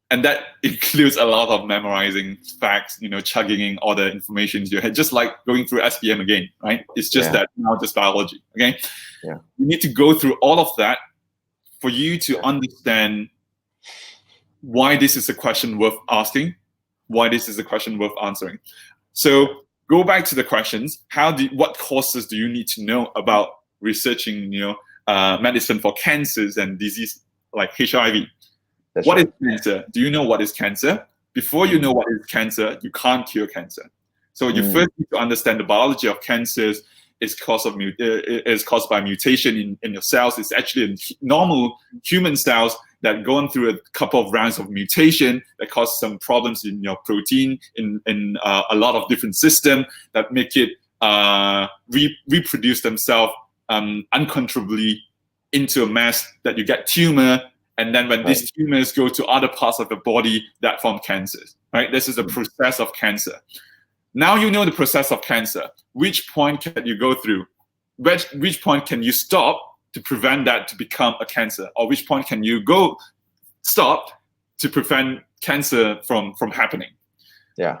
B: and that includes a lot of memorizing facts, chugging in all the information in your head, just like going through SPM again, right? It's just that now just biology, okay?
A: Yeah.
B: You need to go through all of that for you to understand why this is a question worth asking, why this is a question worth answering. So go back to the questions. What courses do you need to know about researching, medicine for cancers and disease like HIV? What is cancer? Do you know what is cancer? Before you know what is cancer, you can't cure cancer. So you first need to understand the biology of cancers. Is caused by mutation in your cells. It's actually normal human cells that gone through a couple of rounds of mutation that cause some problems in your protein in a lot of different systems that make it reproduce themselves uncontrollably into a mass that you get tumor, and then when these tumors go to other parts of the body, that form cancers. Right? This is the process of cancer. Now you know the process of cancer. Which point can you go through? Which point can you stop to prevent that to become a cancer? Or which point can you stop to prevent cancer from happening?
A: Yeah.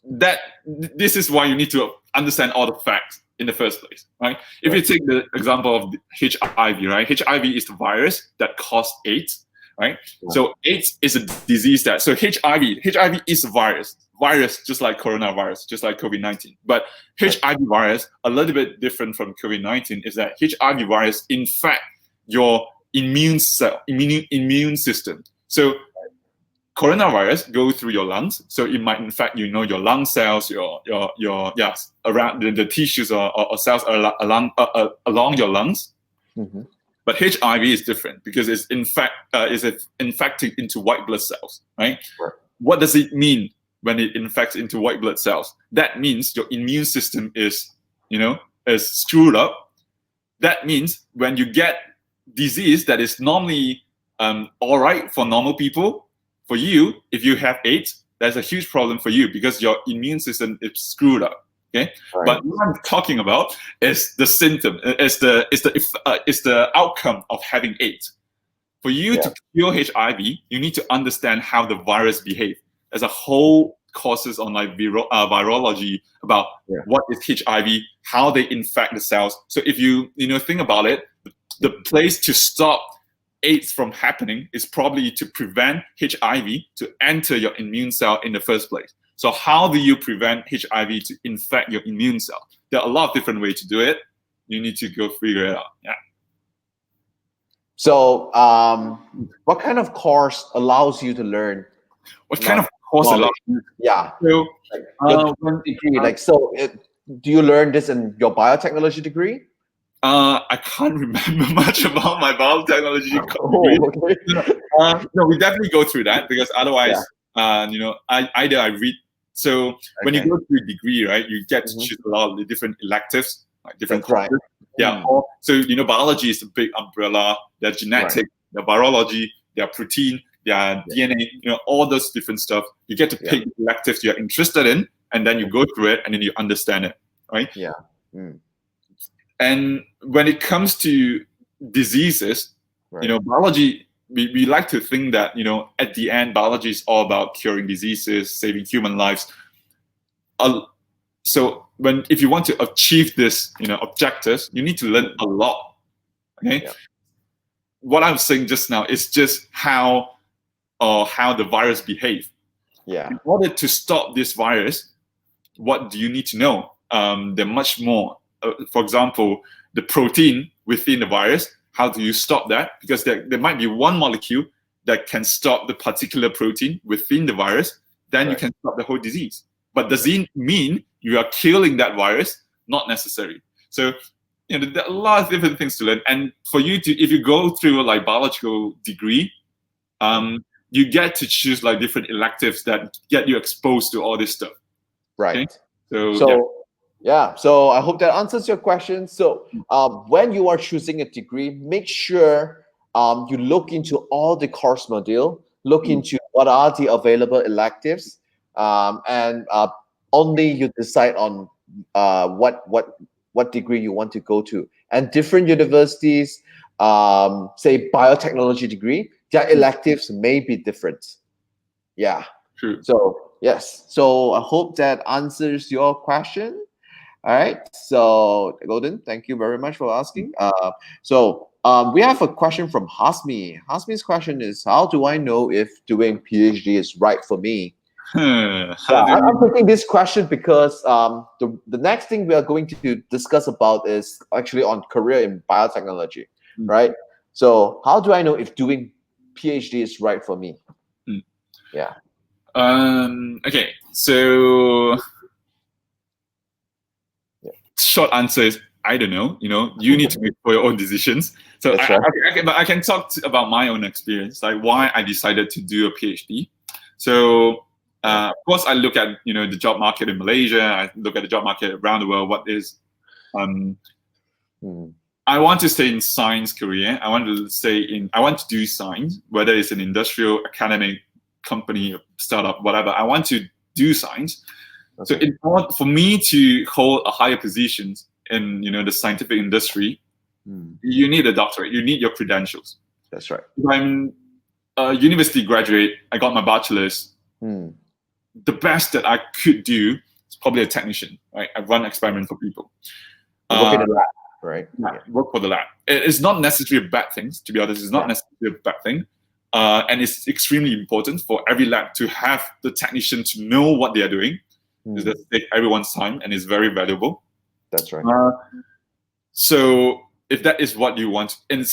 B: This is why you need to understand all the facts in the first place, right? If you take the example of HIV, right? HIV is the virus that caused AIDS, right? Yeah. So AIDS is a disease so HIV is a virus just like coronavirus, just like COVID-19. But HIV virus, a little bit different from COVID-19, is that HIV virus infect your immune system. So coronavirus go through your lungs, so it might infect your lung cells, your around the tissues or cells along your lungs. But HIV is different because it's infecting into white blood cells, right? What does it mean when it infects into white blood cells? That means your immune system is screwed up. That means when you get disease that is normally all right for normal people, for you, if you have AIDS, that's a huge problem for you because your immune system is screwed up. Okay, but what I'm talking about is the symptom, is the outcome of having AIDS. For you to cure HIV, you need to understand how the virus behaves. There's a whole courses on like virology about what is HIV, how they infect the cells. So if you think about it, the place to stop AIDS from happening is probably to prevent HIV to enter your immune cell in the first place. So how do you prevent HIV to infect your immune cell? There are a lot of different ways to do it. You need to go figure it out. Yeah.
A: So what kind of course allows you to learn
B: what kind of course a lot.
A: Yeah.
B: So,
A: Your degree, do you learn this in your biotechnology degree?
B: I can't remember much about my biotechnology degree.
A: Okay.
B: No, we definitely go through that, because otherwise, either I read. So when you go through a degree, right, you get to choose a lot of the different electives, like different courses.
A: Right.
B: Yeah. So biology is a big umbrella. There's genetic, there's virology, there's protein, there's DNA. All those different stuff. You get to pick electives you're interested in, and then you go through it, and then you understand it, right?
A: Yeah.
B: And when it comes to diseases, biology, we like to think that, at the end, biology is all about curing diseases, saving human lives. So if you want to achieve this, objectives, you need to learn a lot. Okay. Yeah. What I'm saying just now is just how the virus behave. Yeah. In order to stop this virus, what do you need to know? There are much more. For example, the protein within the virus, how do you stop that? Because there might be one molecule that can stop the particular protein within the virus, then you can stop the whole disease. But does it mean you are killing that virus? Not necessary. So, there are a lot of different things to learn. And for you if you go through like biological degree, you get to choose like different electives that get you exposed to all this stuff.
A: Right. Okay? So I hope that answers your question. So when you are choosing a degree, make sure you look into all the course module, look into what are the available electives, and only you decide on what degree you want to go to. And different universities, say biotechnology degree, their electives may be different. Yeah.
B: True.
A: So yes. So I hope that answers your question. All right. So Golden, thank you very much for asking. We have a question from Hasmi. Hasmi's question is, how do I know if doing PhD is right for me? I'm picking this question because the next thing we are going to discuss about is actually on career in biotechnology, right? So how do I know if doing PhD is right for me? Yeah.
B: Okay. So short answer is I don't know. You need to make for your own decisions. So I can talk about my own experience, like why I decided to do a PhD. So of course, I look at the job market in Malaysia. I look at the job market around the world. What is I want to stay in science career. I want to do science, whether it's an industrial, academic, company, startup, whatever. I want to do science. So in order for me to hold a higher position in the scientific industry, you need a doctorate. You need your credentials.
A: That's right.
B: I'm a university graduate. I got my bachelor's. The best that I could do is probably a technician. Right? I run experiments for people.
A: Work in the lab, right?
B: Yeah, work for the lab. It's not necessarily a bad thing. To be honest, it's not necessarily a bad thing. And it's extremely important for every lab to have the technician to know what they are doing. That takes everyone's time and is very valuable.
A: That's right.
B: So if that is what you want, and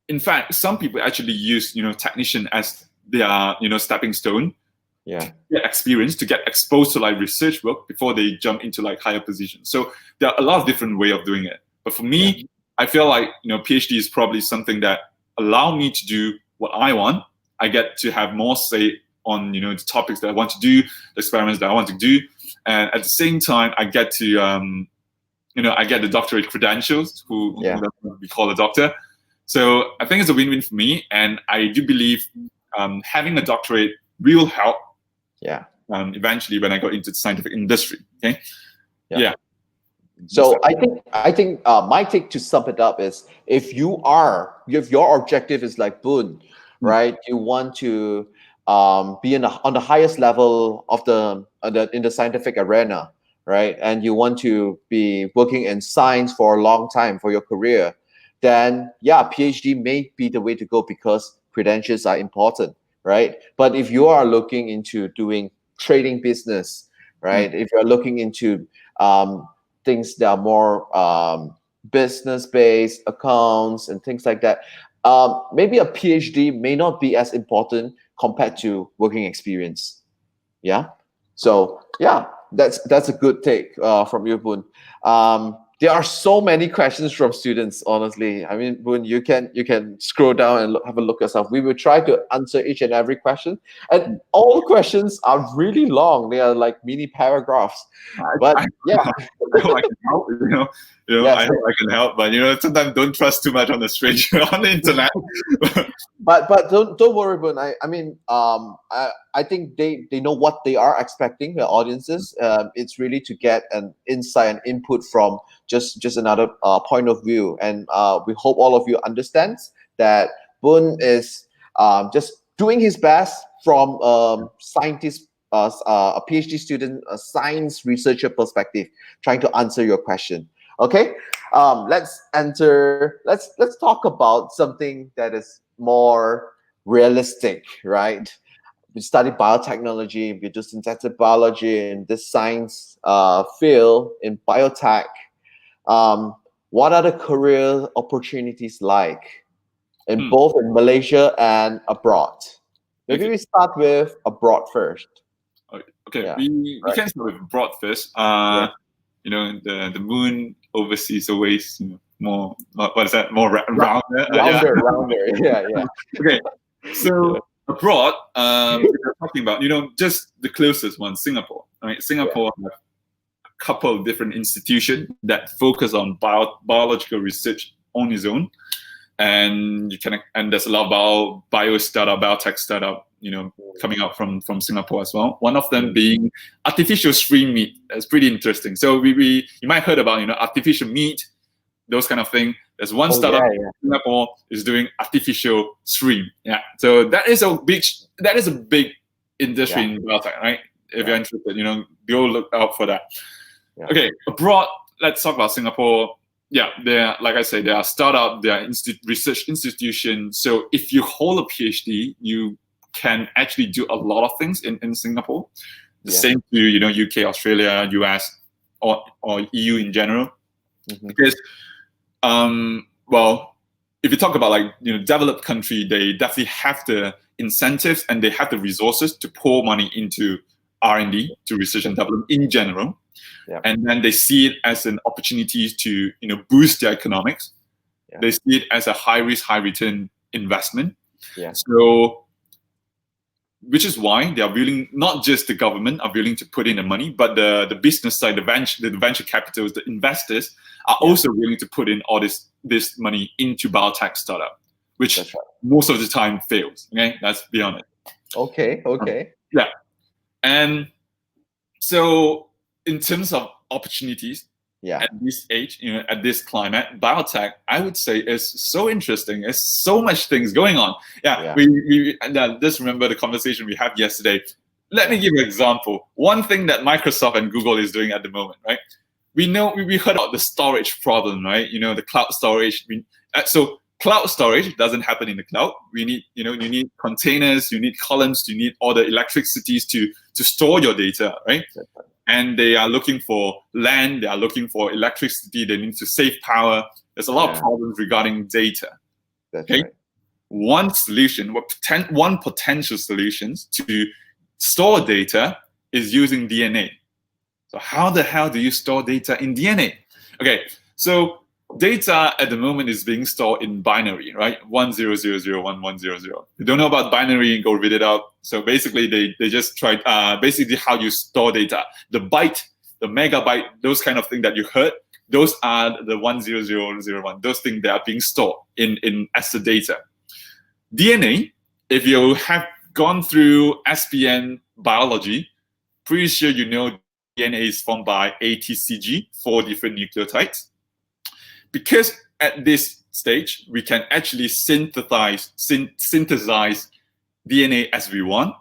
B: in fact, some people actually use technician as their stepping stone.
A: Yeah.
B: Get experience to get exposed to like research work before they jump into like higher positions. So there are a lot of different ways of doing it. But for me, I feel like PhD is probably something that allow me to do what I want. I get to have more say on the topics that I want to do, the experiments that I want to do, and at the same time I get to I get the doctorate credentials, who we call a doctor. So I think it's a win-win for me, and I do believe having a doctorate will help. Eventually when I got into the scientific industry. Okay. Yeah.
A: So I think my take to sum it up is if your objective is like Boon, right? You want to be on the highest level of in the scientific arena, right? And you want to be working in science for a long time for your career, then PhD may be the way to go because credentials are important, right? But if you are looking into doing trading business, right? If you're looking into things that are more business-based, accounts and things like that, maybe a PhD may not be as important compared to working experience. Yeah. So yeah, that's a good take from you, Boon. There are so many questions from students. Honestly, I mean, Boon, you can scroll down and have a look yourself. We will try to answer each and every question, and all questions are really long. They are like mini paragraphs. But yeah,
B: I hope I can help.
A: yes.
B: I hope I can help. But sometimes don't trust too much on the stranger on the internet.
A: But don't worry, Boon. I mean, I think they know what they are expecting, the audiences. It's really to get an insight and input from just another point of view, and we hope all of you understand that Boon is just doing his best from scientist, a PhD student, a science researcher perspective, trying to answer your question. Okay, let's talk about something that is more realistic, right? We study biotechnology, we do synthetic biology in this science field in biotech. What are the career opportunities like in both in Malaysia and abroad? Maybe we start with abroad first.
B: Okay,
A: Yeah.
B: we can start with abroad first. The moon overseas always more, what is that, more rounder?
A: Rounder. Yeah.
B: Okay, so abroad, we're talking about just the closest one, Singapore. Right, Singapore have a couple of different institutions that focus on biological research on its own, and there's a lot of bio startup, biotech startup, coming out from Singapore as well. One of them being artificial stream meat. That's pretty interesting. So you might heard about artificial meat, those kind of thing. There's one startup in Singapore is doing artificial stream. Yeah. So that is a big industry in biotech, right? If you're interested, go look out for that. Yeah. Okay, abroad, let's talk about Singapore. Yeah, like I said, they are startup, they are research institutions. So if you hold a PhD, you can actually do a lot of things in Singapore. The same to UK, Australia, US, or EU in general. Because if you talk about developed country, they definitely have the incentives and they have the resources to pour money into R&D, to research and development in general. And then they see it as an opportunity to boost their economics. They see it as a high risk, high return investment. So, which is why they are willing, not just the government are willing to put in the money, but the business side, the venture capitals, the investors are also willing to put in all this money into biotech startup, which most of the time fails. Okay, let's be honest.
A: Okay.
B: Yeah, and so in terms of opportunities, at this age, at this climate, biotech, I would say, is so interesting. There's so much things going on. We just remember the conversation we had yesterday. Let me give you an example. One thing that Microsoft and Google is doing at the moment, right? We heard about the storage problem, right? The cloud storage. So cloud storage doesn't happen in the cloud. We need, you need containers, you need columns, you need all the electricities to store your data, right? And they are looking for land, they are looking for electricity, they need to save power. There's a lot of problems regarding data. One solution, one potential solutions to store data is using DNA. So how the hell do you store data in DNA? Okay, so data at the moment is being stored in binary, right? 10001100. If you don't know about binary, go read it out. So basically, they just tried basically how you store data. The byte, the megabyte, those kind of things that you heard, those are the 10001. Those things that are being stored in as the data. DNA, if you have gone through SPN biology, pretty sure you know DNA is formed by ATCG, 4 different nucleotides. Because at this stage, we can actually synthesize DNA as we want,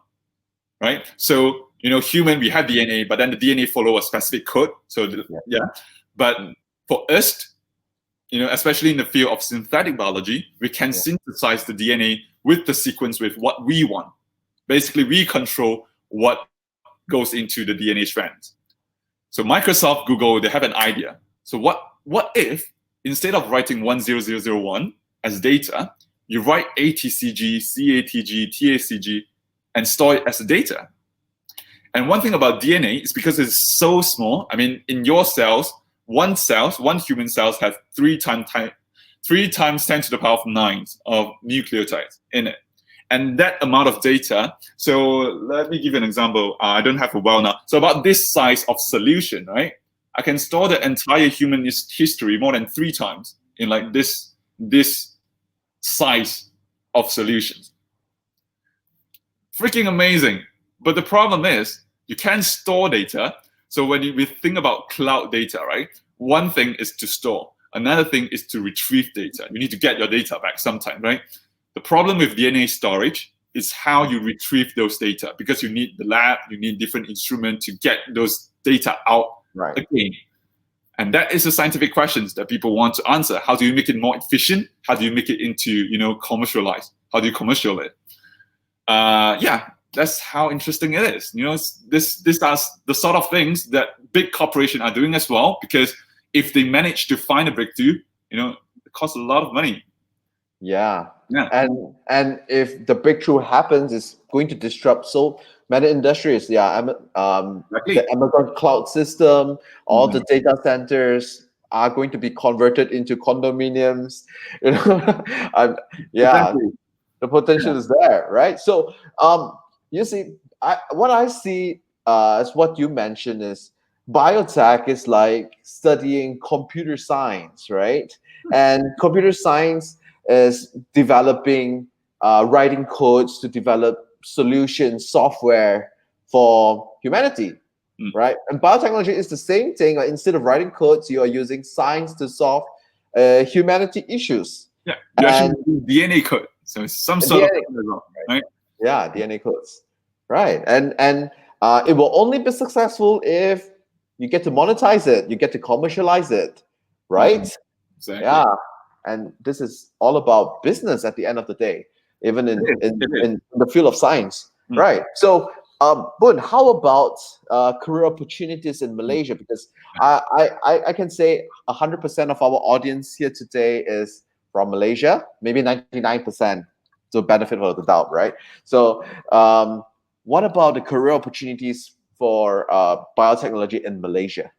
B: right? So, human, we have DNA, but then the DNA follow a specific code. So, But for us, especially in the field of synthetic biology, we can synthesize the DNA with the sequence with what we want. Basically, we control what goes into the DNA strands. So Microsoft, Google, they have an idea. So what if, instead of writing 10001 as data, you write ATCG, CATG, TACG and store it as a data. And one thing about DNA is because it's so small. I mean, in your cells, one human cells have 3 times 10 to the power of 9 of nucleotides in it. And that amount of data, so let me give you an example. I don't have a well now. So about this size of solution, right? I can store the entire human history more than 3 times in like this size of solutions. Freaking amazing. But the problem is you can't store data. So when we think about cloud data, right? One thing is to store. Another thing is to retrieve data. You need to get your data back sometime, right? The problem with DNA storage is how you retrieve those data, because you need the lab, you need different instruments to get those data out again. And that is the scientific questions that people want to answer. How do you make it more efficient? How do you make it into, commercialized? How do you commercial it? Yeah, that's how interesting it is. This are the sort of things that big corporations are doing as well, because if they manage to find a breakthrough, it costs a lot of money.
A: Yeah. And if the breakthrough happens, it's going to disrupt so many industries. Yeah, the Amazon cloud system, all the data centers are going to be converted into condominiums. The potential is there, right? So, you see, what I see as what you mentioned is biotech is like studying computer science, right? And computer science is developing, writing codes to develop solutions, software for humanity, right? And biotechnology is the same thing. Instead of writing codes, you are using science to solve humanity issues.
B: Yeah, you actually do DNA code. So it's some sort
A: DNA,
B: of, right?
A: Yeah, DNA codes, right? And it will only be successful if you get to monetize it, you get to commercialize it, right?
B: Exactly.
A: Yeah. And this is all about business at the end of the day, even in the field of science, right? So, Boon, how about career opportunities in Malaysia? Because I can say 100% of our audience here today is from Malaysia, maybe 99%, to benefit of the doubt, right? So, what about the career opportunities for biotechnology in Malaysia?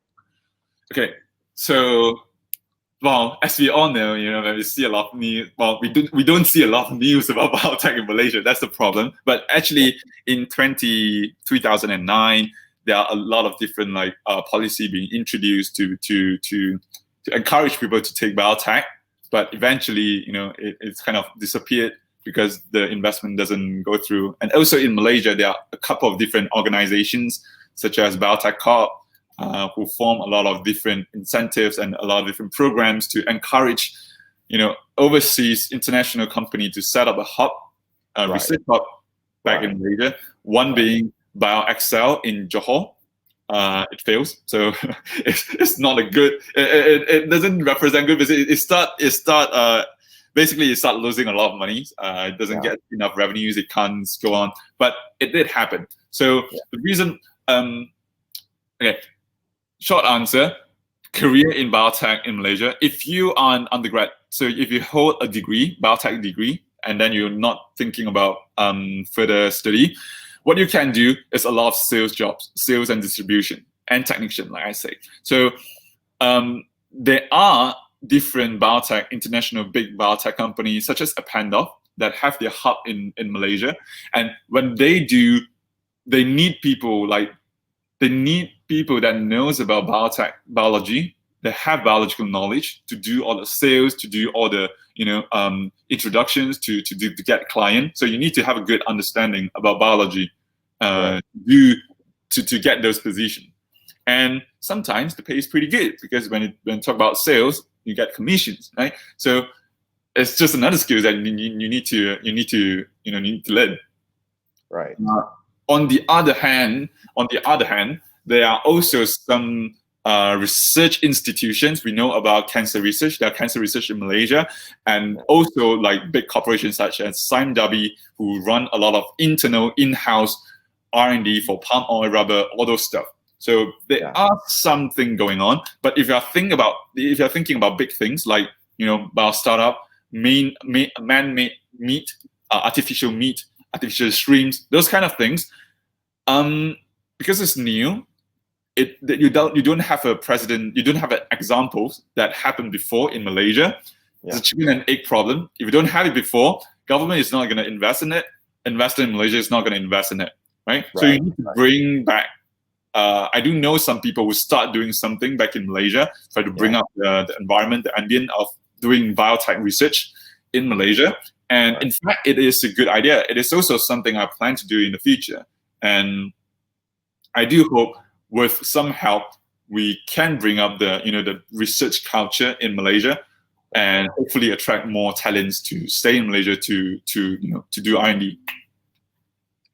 B: Okay, so. Well, as we all know, when we see a lot of news, we don't see a lot of news about biotech in Malaysia. That's the problem. But actually, in 2009, there are a lot of different policy being introduced to encourage people to take biotech. But eventually, it's kind of disappeared because the investment doesn't go through. And also in Malaysia, there are a couple of different organizations such as Biotech Corp, who form a lot of different incentives and a lot of different programs to encourage, overseas international company to set up a hub, research hub back in Malaysia. One being 𝗟𝗂 in Johor. It fails, so it's not a good. It doesn't represent good business. Basically it start losing a lot of money. It doesn't get enough revenues. It can't go on, but it did happen. So the reason, okay. Short answer, career in biotech in Malaysia. If you are an undergrad, so if you hold a degree, biotech degree, and then you're not thinking about further study, what you can do is a lot of sales jobs, sales and distribution, and technician, like I say. So there are different biotech, international big biotech companies, such as 𝗵𝘂𝗲, that have their hub in Malaysia. And when they do, they need people that knows about biology, that have biological knowledge to do all the sales, to do all the introductions, to get client. So you need to have a good understanding about biology to get those positions. And sometimes the pay is pretty good, because when you talk about sales, you get commissions, right? So it's just another skill that you need to learn.
A: Right.
B: On the other hand, there are also some research institutions. We know about cancer research. There are cancer research in Malaysia, and also big corporations such as 𝗟𝗵𝘂𝗲, who run a lot of internal in-house R&D for palm oil, rubber, all those stuff. So there are something going on. But if you're thinking about big things bio startup, man-made meat, artificial meat, artificial streams, those kind of things. Because it's new, you don't have a precedent, you don't have examples that happened before in Malaysia. It's a chicken and egg problem. If you don't have it before, government is not going to invest in it. Investor in Malaysia is not going to invest in it, right? So you need to bring back. I do know some people who start doing something back in Malaysia, try to bring up the environment, the ambient of doing biotech research in Malaysia. And in fact, it is a good idea. It is also something I plan to do in the future. And I do hope with some help, we can bring up the research culture in Malaysia, and hopefully attract more talents to stay in Malaysia to do R&D.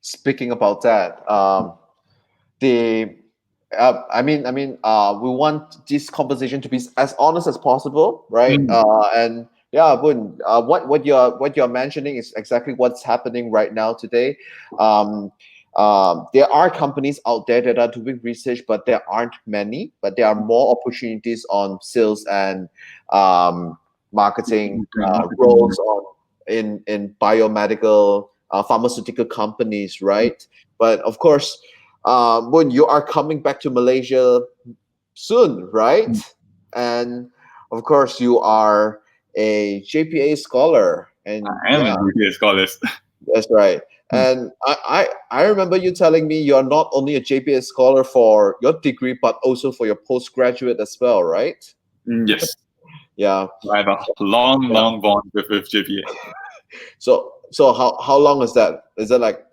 A: Speaking about that, we want this conversation to be as honest as possible, right? And yeah, Boon, what you're mentioning is exactly what's happening right now today. There are companies out there that are doing research, but there aren't many. But there are more opportunities on sales and marketing roles in biomedical pharmaceutical companies, right? But of course, Boon, you are coming back to Malaysia soon, right? And of course, you are a 𝗟𝗶𝗄 scholar, and
B: I am a 𝗟𝗶𝗄 scholar.
A: That's right. And I remember you telling me you're not only a 𝗟𝗶𝗄 scholar for your degree, but also for your postgraduate as well, right?
B: Yes.
A: Yeah.
B: I have a long bond with 𝗟𝗶𝗄.
A: So how long is that? Is it like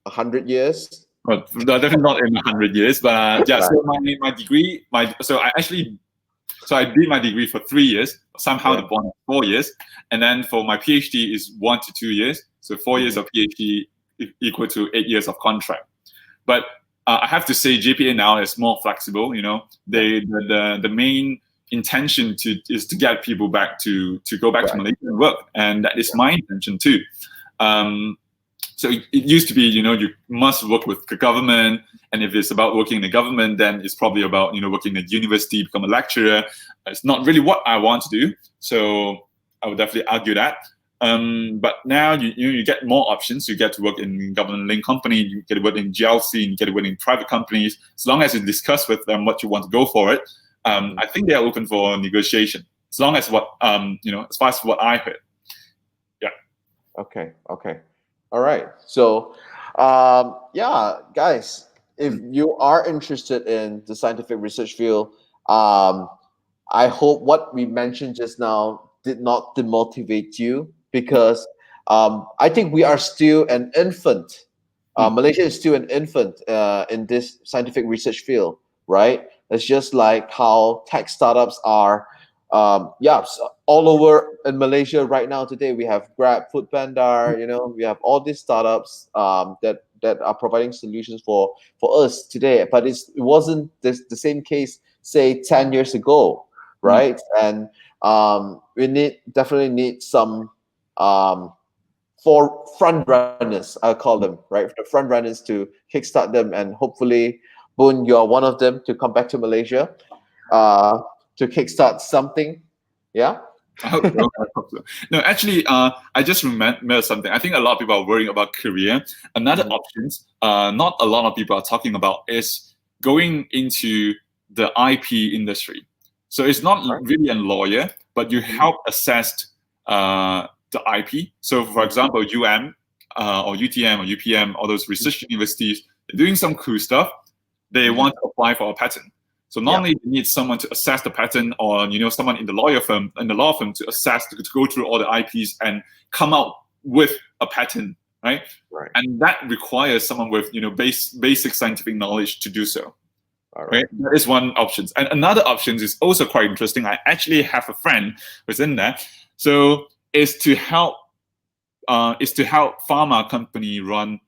A: 100 years?
B: Well, definitely not in 100 years, but yeah. So my degree, I did my degree for 3 years. Somehow the bond is 4 years, and then for my PhD is 1 to 2 years. So 4 years of PhD equal to 8 years of contract. But I have to say, 𝗟𝗶𝗄 now is more flexible. The main intention is to get people back to go back to Malaysia and work, and that is my intention too. So it used to be, you must work with the government, and if it's about working in the government, then it's probably about working at university, become a lecturer. It's not really what I want to do, so I would definitely argue that. But now you get more options. You get to work in government-linked company, you get to work in GLC, and you get to work in private companies. As long as you discuss with them what you want to go for it, I think they are open for negotiation. As long as as far as what I heard. Yeah.
A: Okay. All right. So, guys, if you are interested in the scientific research field, I hope what we mentioned just now did not demotivate you, because I think we are still an infant. Malaysia is still an infant in this scientific research field, right? It's just like how tech startups are. All over in Malaysia right now today, we have Grab, Foodpanda, we have all these startups that are providing solutions for us today. But it wasn't the same case, say, 10 years ago, right? And we definitely need some for front runners, I call them, right? The front runners to kickstart them, and hopefully, Boon, you are one of them to come back to Malaysia to kickstart something. Yeah.
B: I hope so. No, actually, I just remember something. I think a lot of people are worrying about career. Another options, not a lot of people are talking about, is going into the IP industry. So it's not really a lawyer, but you help assess the IP. So, for example, UM or UTM or UPM, all those research universities, they're doing some cool stuff. They want to apply for a patent. So normally you need someone to assess the patent, or someone in the law firm to assess, to go through all the IPs and come out with a patent, right? And that requires someone with basic scientific knowledge to do so. Right? That is one option. And another option is also quite interesting. I actually have a friend who's in there. So is to help pharma company run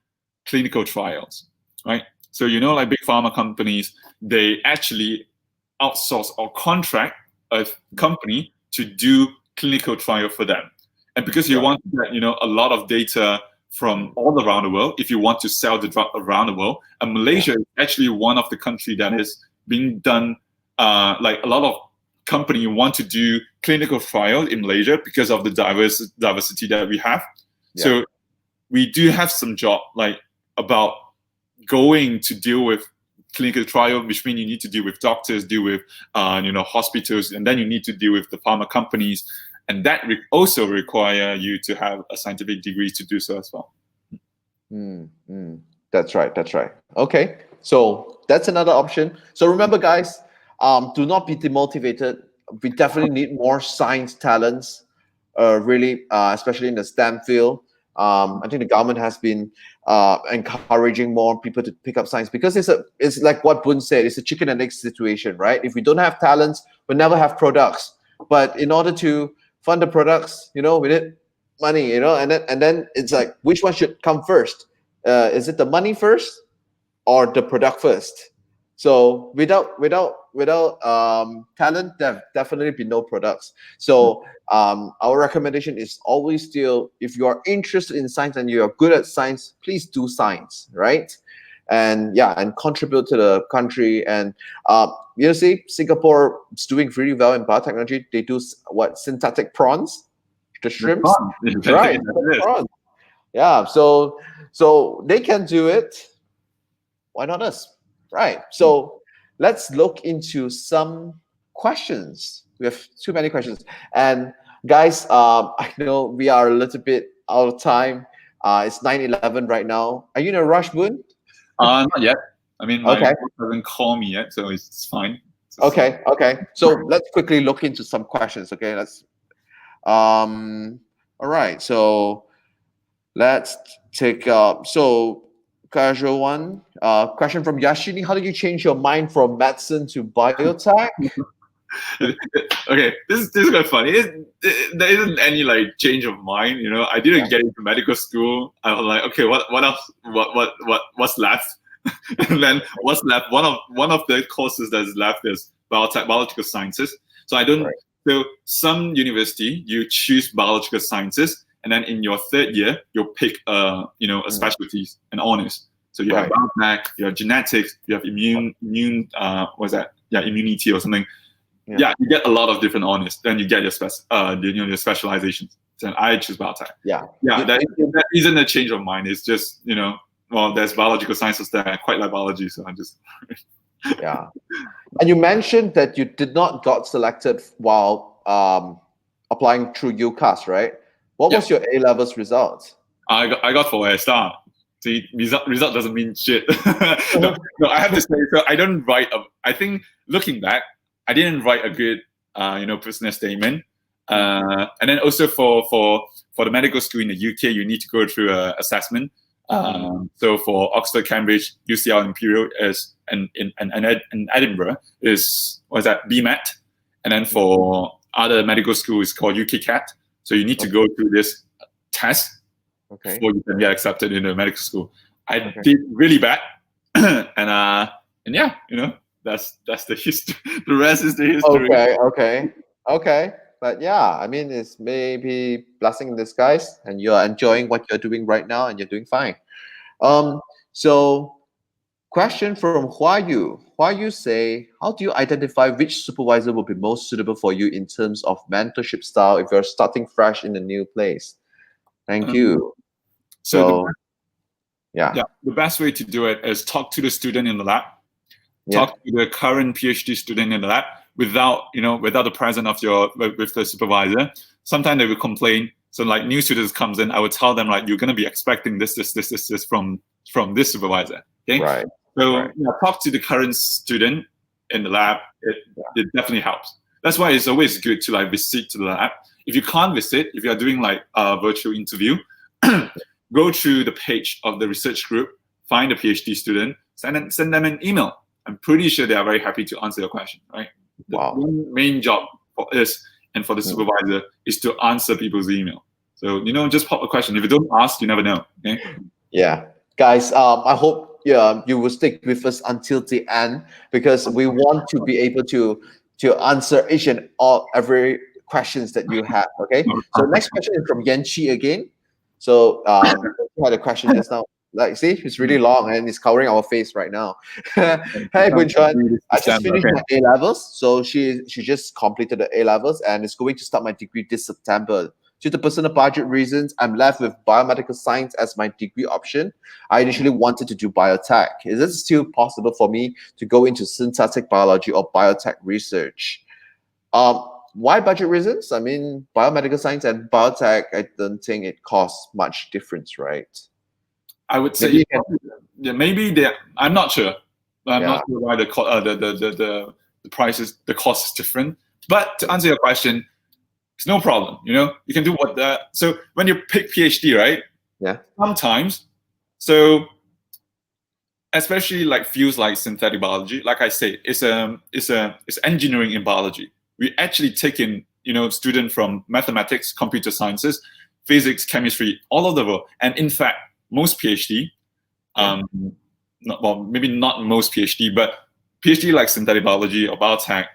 B: clinical trials, right? So like big pharma companies, they actually outsource or contract a company to do clinical trial for them. And because you want to get a lot of data from all around the world, if you want to sell the drug around the world, and Malaysia is actually one of the countries that is being done. Like a lot of companies want to do clinical trials in Malaysia because of the diversity that we have. So we do have some job like about going to deal with clinical trial, which means you need to deal with doctors, deal with hospitals, and then you need to deal with the pharma companies, and that also require you to have a scientific degree to do so as well.
A: That's right. That's right. Okay, so that's another option. So remember, guys, do not be demotivated. We definitely need more science talents, really, especially in the STEM field. I think the government has been encouraging more people to pick up science, because it's like what Boon said, it's a chicken and egg situation, right? If we don't have talents, we'll never have products. But in order to fund the products, we need money, and then it's like, which one should come first? Is it the money first or the product first? So without talent, there definitely be no products. So our recommendation is always still, if you are interested in science and you are good at science, please do science, right? And contribute to the country. And you see, Singapore is doing really well in biotechnology. They do synthetic prawns, the shrimps, right? Prawns. Yeah, so they can do it. Why not us? Right. So let's look into some questions. We have too many questions. And guys, I know we are a little bit out of time. It's 9:11 right now. Are you in a rush, Boon?
B: Not yet. I mean, my boss hasn't called me yet, so it's fine.
A: Okay. So let's quickly look into some questions. Okay, let's. All right. So let's take casual one. Question from Yashini: how did you change your mind from medicine to biotech?
B: Okay, this is quite funny. There isn't any like change of mind. I didn't get into medical school. I was like, okay, what else? What's left? And then what's left? One of the courses that's left is biological sciences. So I don't. Right. So some university you choose biological sciences, and then in your third year you'll pick a specialties and honors. So you have biotech, you have genetics, you have immunity or something. Yeah, you get a lot of different honors. Then you get your your specializations. So I choose biotech. That isn't a change of mind. It's just there's biological sciences that I quite like biology, so I just.
A: Yeah, and you mentioned that you did not got selected while applying through UCAS, right? What was your A-levels result?
B: I got 4 star. See, result doesn't mean shit. No, I have to say, so I don't write. I think looking back, I didn't write a good, personal statement. And then also for the medical school in the UK, you need to go through an assessment. So for Oxford, Cambridge, UCL, Imperial and Edinburgh is BMAT, and then for other medical schools it's called UKCAT. So you need to go through this test before you can get accepted into medical school. I did really bad, and that's the history. The rest is the history. Okay. But yeah, I mean, it's maybe blessing in disguise, and you're enjoying what you're doing right now, and you're doing fine. So question from Huayu. Huayu say, how do you identify which supervisor will be most suitable for you in terms of mentorship style if you're starting fresh in a new place? Thank you. So the best way to do it is talk to the student in the lab. Talk to the current PhD student in the lab without the presence of with the supervisor. Sometimes they will complain. So like new students comes in, I would tell them like, you're going to be expecting this from this supervisor. Okay. Right. So talk to the current student in the lab. It definitely helps. That's why it's always good to like visit to the lab. If you can't visit, if you're doing like a virtual interview, go through the page of the research group, find a PhD student, send them an email. I'm pretty sure they are very happy to answer your question, right? The main job for us and for the supervisor is to answer people's email. So, just pop a question. If you don't ask, you never know. Okay? Yeah. Guys, I hope you will stick with us until the end, because we want to be able to answer each and every questions that you have. Okay. So next question is from Yanchi again. So we had a question just now. Like, see, it's really long and it's covering our face right now. Hey, Boon Chuan, I just finished my A-levels. So she just completed the A-levels and is going to start my degree this September.
A: Due to personal budget reasons, I'm left with biomedical science as my degree option. I initially wanted to do biotech. Is it still possible for me to go into synthetic biology or biotech research? Why budget reasons? I mean, biomedical science and biotech, I don't think it costs much difference, right?
B: I would say maybe they. I'm not sure. I'm not sure why the prices, the cost is different. But to answer your question, it's no problem. You can do what that. So when you pick PhD, right?
A: Yeah.
B: Sometimes, so especially like fields like synthetic biology, like I say, it's engineering in biology. We actually take in students from mathematics, computer sciences, physics, chemistry, all over the world. And in fact, most PhD, maybe not most PhD, but PhD like synthetic biology or biotech,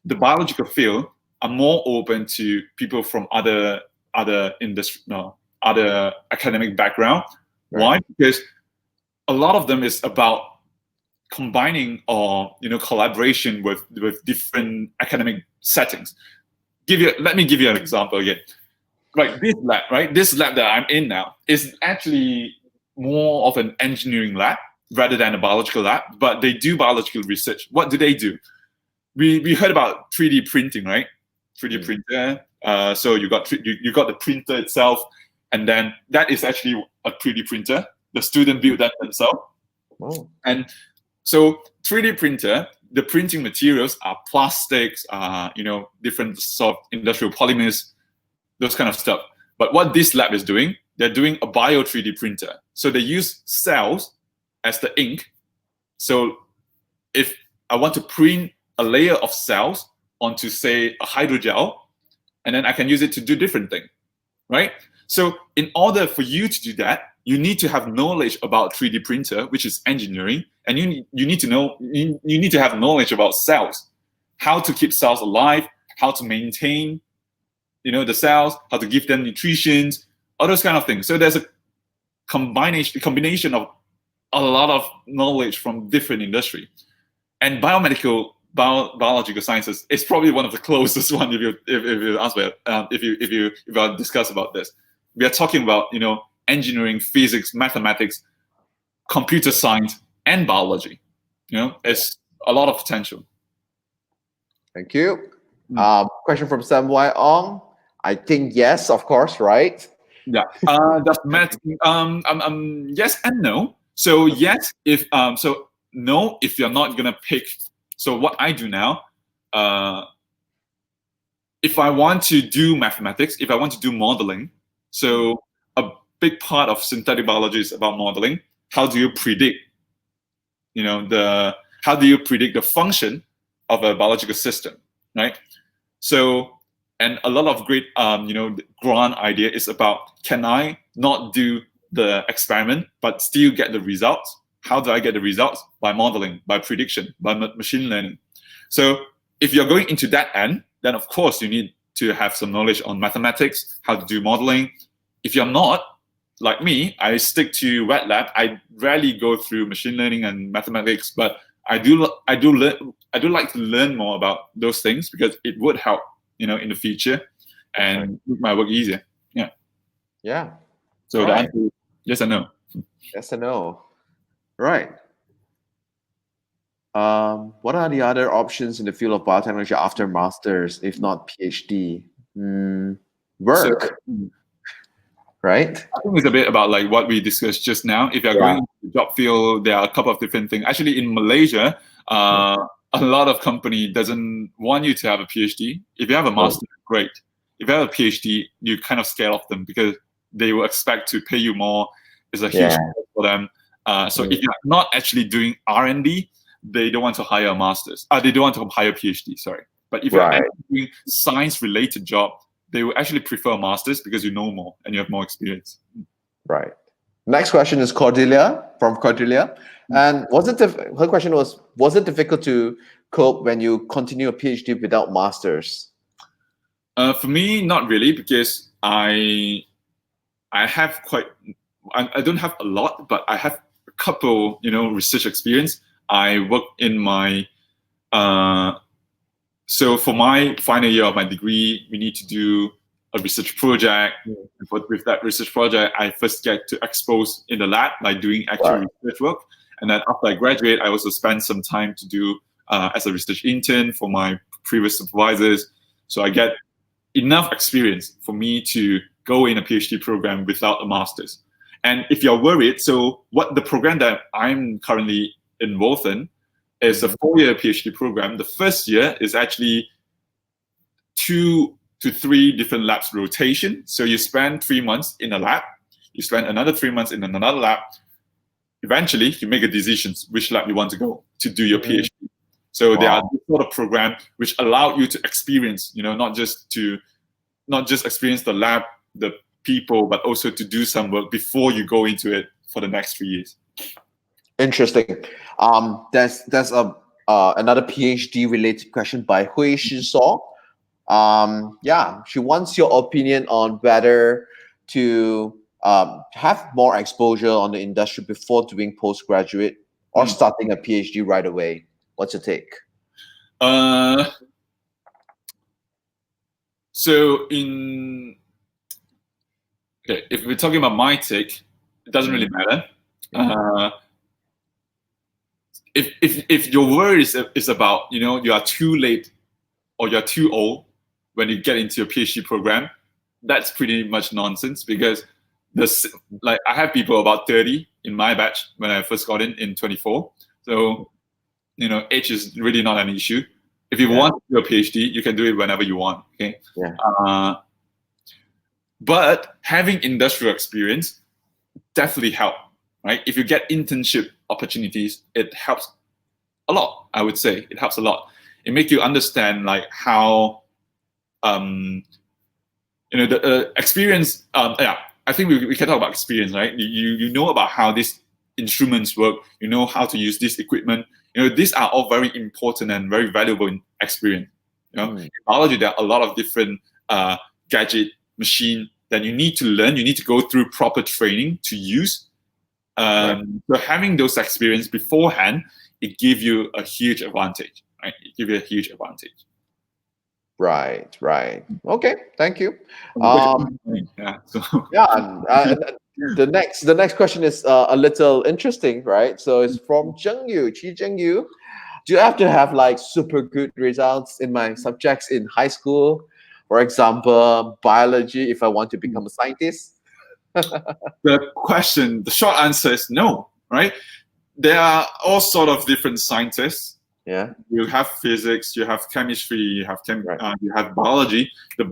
B: the biological field are more open to people from other industry, other academic background. Right. Why? Because a lot of them is about combining or collaboration with different academic settings. Let me give you an example again. Right, this lab that I'm in now is actually more of an engineering lab rather than a biological lab, but they do biological research. What do they do? We heard about 3D printing, right? 3D printer. So you got the printer itself, and then that is actually a 3D printer. The student built that themselves.
A: Oh.
B: And so 3D printer, the printing materials are plastics, different sort of industrial polymers, those kind of stuff. But what this lab is doing, they're doing a bio 3D printer. So they use cells as the ink. So if I want to print a layer of cells onto, say, a hydrogel, and then I can use it to do different things, right? So in order for you to do that, you need to have knowledge about 3D printer, which is engineering, and you need to have knowledge about cells, how to keep cells alive, how to maintain, the cells, how to give them nutrition, all those kind of things. So there's a combination of a lot of knowledge from different industry, and biological sciences is probably one of the closest one. If you ask me, if I discuss about this, we are talking about engineering, physics, mathematics, computer science, and biology. It's a lot of potential.
A: Thank you. Question from 𝗟𝗂. I think yes, of course, right?
B: Yeah. That's math. Yes and no. So yes, so no, if you're not gonna pick. So what I do now, if I want to do mathematics, if I want to do modeling, so a big part of synthetic biology is about modeling. How do you predict, how do you predict the function of a biological system, right? So, and a lot of great, grand idea is about, can I not do the experiment but still get the results? How do I get the results? By modeling, by prediction, by machine learning. So if you're going into that end, then of course you need to have some knowledge on mathematics, how to do modeling. If you're not, like me, I stick to wet lab. I rarely go through machine learning and mathematics, but I do like to learn more about those things because it would help, in the future and make my work easier. Yeah.
A: Yeah.
B: So the answer is yes and no.
A: Yes and no. Right. What are the other options in the field of biotechnology after masters, if not PhD? Work. So, right?
B: I think it's a bit about like what we discussed just now. If you're going into the job field, there are a couple of different things. Actually, in Malaysia, a lot of company doesn't want you to have a PhD. If you have a master, great. If you have a PhD, you're kind of scared of them because they will expect to pay you more. It's a huge cost for them. So if you're not actually doing R&D, they don't want to hire a master's. They don't want to hire a PhD, sorry. But if you're actually doing science-related job, they will actually prefer a master's because you know more and you have more experience.
A: Right. Next question is Cordelia, from Cordelia. And her question was it difficult to cope when you continue a PhD without master's?
B: For me, not really, because I have I don't have a lot, but I have a couple, research experience. I work in my, so for my final year of my degree, we need to do a research project. But with that research project, I first get to expose in the lab by doing actual research work. And then after I graduate, I also spend some time to do as a research intern for my previous supervisors. So I get enough experience for me to go in a PhD program without a master's. And if you're worried, so what the program that I'm currently involved in is a 4-year PhD program. The first year is actually 2 to 3 different labs rotation. So you spend 3 months in a lab, you spend another 3 months in another lab. Eventually, you make a decision which lab you want to go to do your PhD. So there are this sort of program which allow you to experience, not just experience the lab, the people, but also to do some work before you go into it for the next 3 years.
A: Interesting. There's another PhD related question by 𝗲𝗄 𝗲. She wants your opinion on whether to have more exposure on the industry before doing postgraduate or starting a PhD right away. What's your take?
B: So if we're talking about my take, it doesn't really matter. If your worry is about, you are too late or you're too old when you get into your PhD program, that's pretty much nonsense, because I have people about 30 in my batch when I first got in 24. So, age is really not an issue. If you want to do a PhD, you can do it whenever you want. Okay. But having industrial experience definitely help, right? If you get internship opportunities, it helps a lot. I would say it helps a lot. It makes you understand how, the experience. I think we can talk about experience, right? You know about how these instruments work. You know how to use this equipment. These are all very important and very valuable in experience. In biology, there are a lot of different gadget, machine that you need to learn. You need to go through proper training to use. So having those experience beforehand, it gives you a huge advantage. Right? It gives you a huge advantage.
A: Right. Okay, thank you. The next question is a little interesting, right? So it's from Zhengyu. Do you have to have super good results in my subjects in high school? For example, biology, if I want to become a scientist?
B: The short answer is no, right? There are all sort of different scientists.
A: Yeah.
B: You have physics, you have chemistry, you have you have biology, the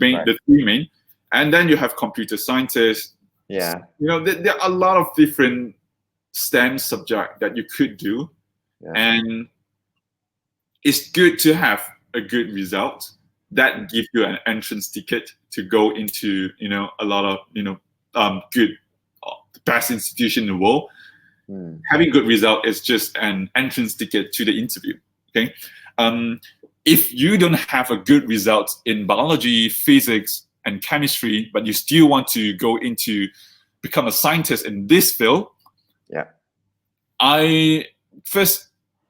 B: three main, and then you have computer scientists.
A: Yeah.
B: There are a lot of different STEM subjects that you could do, and it's good to have a good result that gives you an entrance ticket to go into a lot of good the best institution in the world. Having good result is just an entrance ticket to the interview. Okay, if you don't have a good result in biology, physics, and chemistry, but you still want to go into become a scientist in this field, I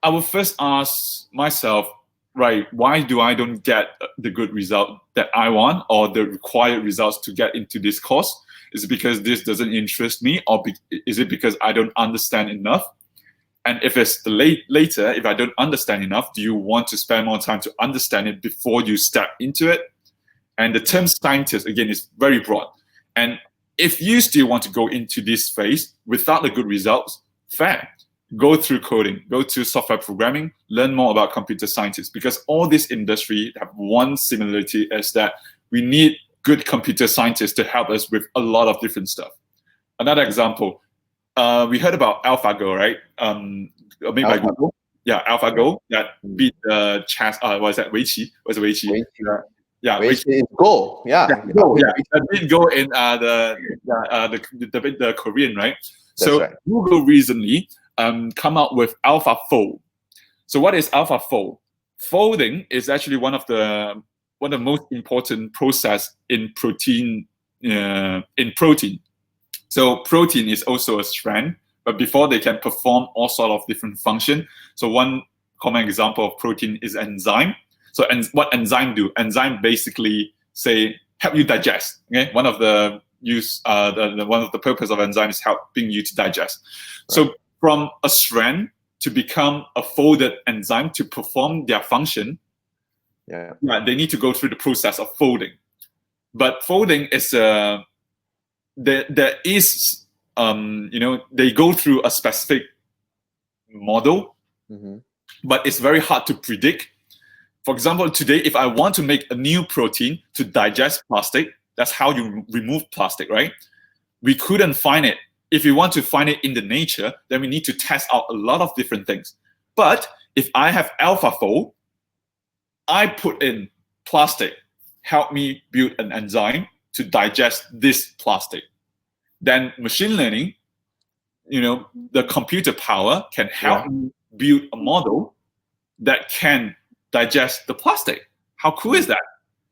B: will first ask myself, right, why do I don't get the good result that I want or the required results to get into this course? Is it because this doesn't interest me, or is it because I don't understand enough? And if it's later, if I don't understand enough, do you want to spend more time to understand it before you step into it? And the term scientist, again, is very broad. And if you still want to go into this phase without the good results, fair. Go through coding, go to software programming, learn more about computer scientists, because all this industry have one similarity, is that we need good computer scientists to help us with a lot of different stuff. Another example, we heard about AlphaGo, right? Made by Google. Yeah, AlphaGo that beat the chess. What is that? 𝗲𝗔. Was it 𝗲𝗔? Yeah,
A: 𝗲𝗔 is Go. Yeah.
B: Go. Yeah, that did go in the Korean, right? So
A: right.
B: Google recently come out with AlphaFold. So what is AlphaFold? Folding is actually one of the most important process in protein. So protein is also a strand, but before they can perform all sort of different function. So one common example of protein is enzyme. So what enzyme do? Enzyme basically say, help you digest. Okay, one of the one of the purpose of enzyme is helping you to digest. Right. So from a strand to become a folded enzyme to perform their function, they need to go through the process of folding. But folding is there is they go through a specific model, but it's very hard to predict. For example, today, if I want to make a new protein to digest plastic, that's how you remove plastic, right? We couldn't find it. If we want to find it in the nature, then we need to test out a lot of different things. But if I have AlphaFold, I put in plastic, help me build an enzyme to digest this plastic. Then machine learning, the computer power can help me build a model that can digest the plastic. How cool is that?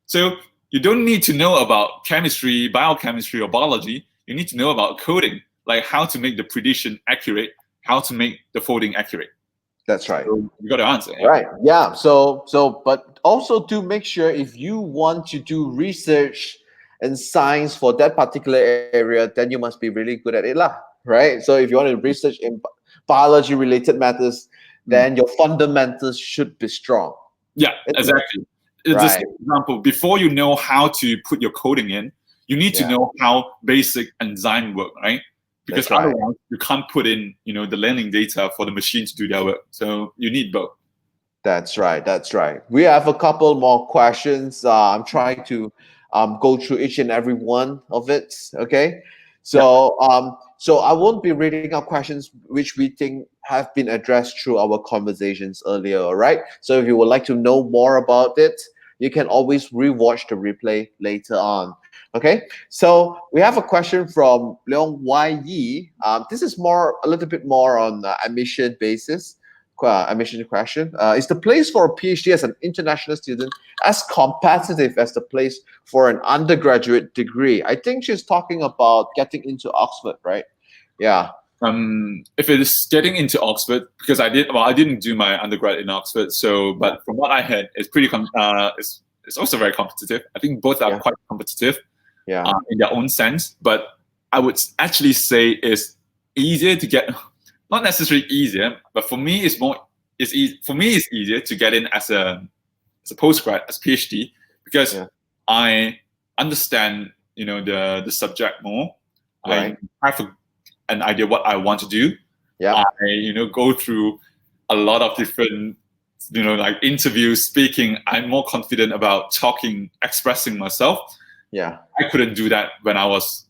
B: So you don't need to know about chemistry, biochemistry, or biology. You need to know about coding, like how to make the prediction accurate, how to make the folding accurate.
A: That's right.
B: So you got to answer.
A: Right. Yeah. So, but also to make sure if you want to do research and science for that particular area, then you must be really good at it, lah. Right. So if you want to research in biology-related matters, then your fundamentals should be strong.
B: Yeah, exactly. Just an example, before you know how to put your coding in, you need to know how basic enzyme work, right? Because otherwise you can't put in, the learning data for the machine to do their work. So you need both.
A: That's right. That's right. We have a couple more questions. I'm trying to go through each and every one of it. Okay. So so I won't be reading out questions which we think have been addressed through our conversations earlier. All right. So if you would like to know more about it, you can always rewatch the replay later on. Okay. So we have a question from 𝗟𝗚. This is a little bit more on admission basis. Admission question. Is the place for a PhD as an international student as competitive as the place for an undergraduate degree? I think she's talking about getting into Oxford, right? Yeah.
B: If it is getting into Oxford, because I didn't do my undergrad in Oxford, so but from what I heard, it's pretty it's also very competitive. I think both are quite competitive, in their own sense. But I would actually say it's easier to get. Not necessarily easier, but for me, it's easier to get in as a postgrad, as PhD, because I understand, the subject more. Right. I have an idea what I want to do. Yeah. I, go through a lot of different, like interviews, speaking. I'm more confident about talking, expressing myself. Yeah. I couldn't do that when I was,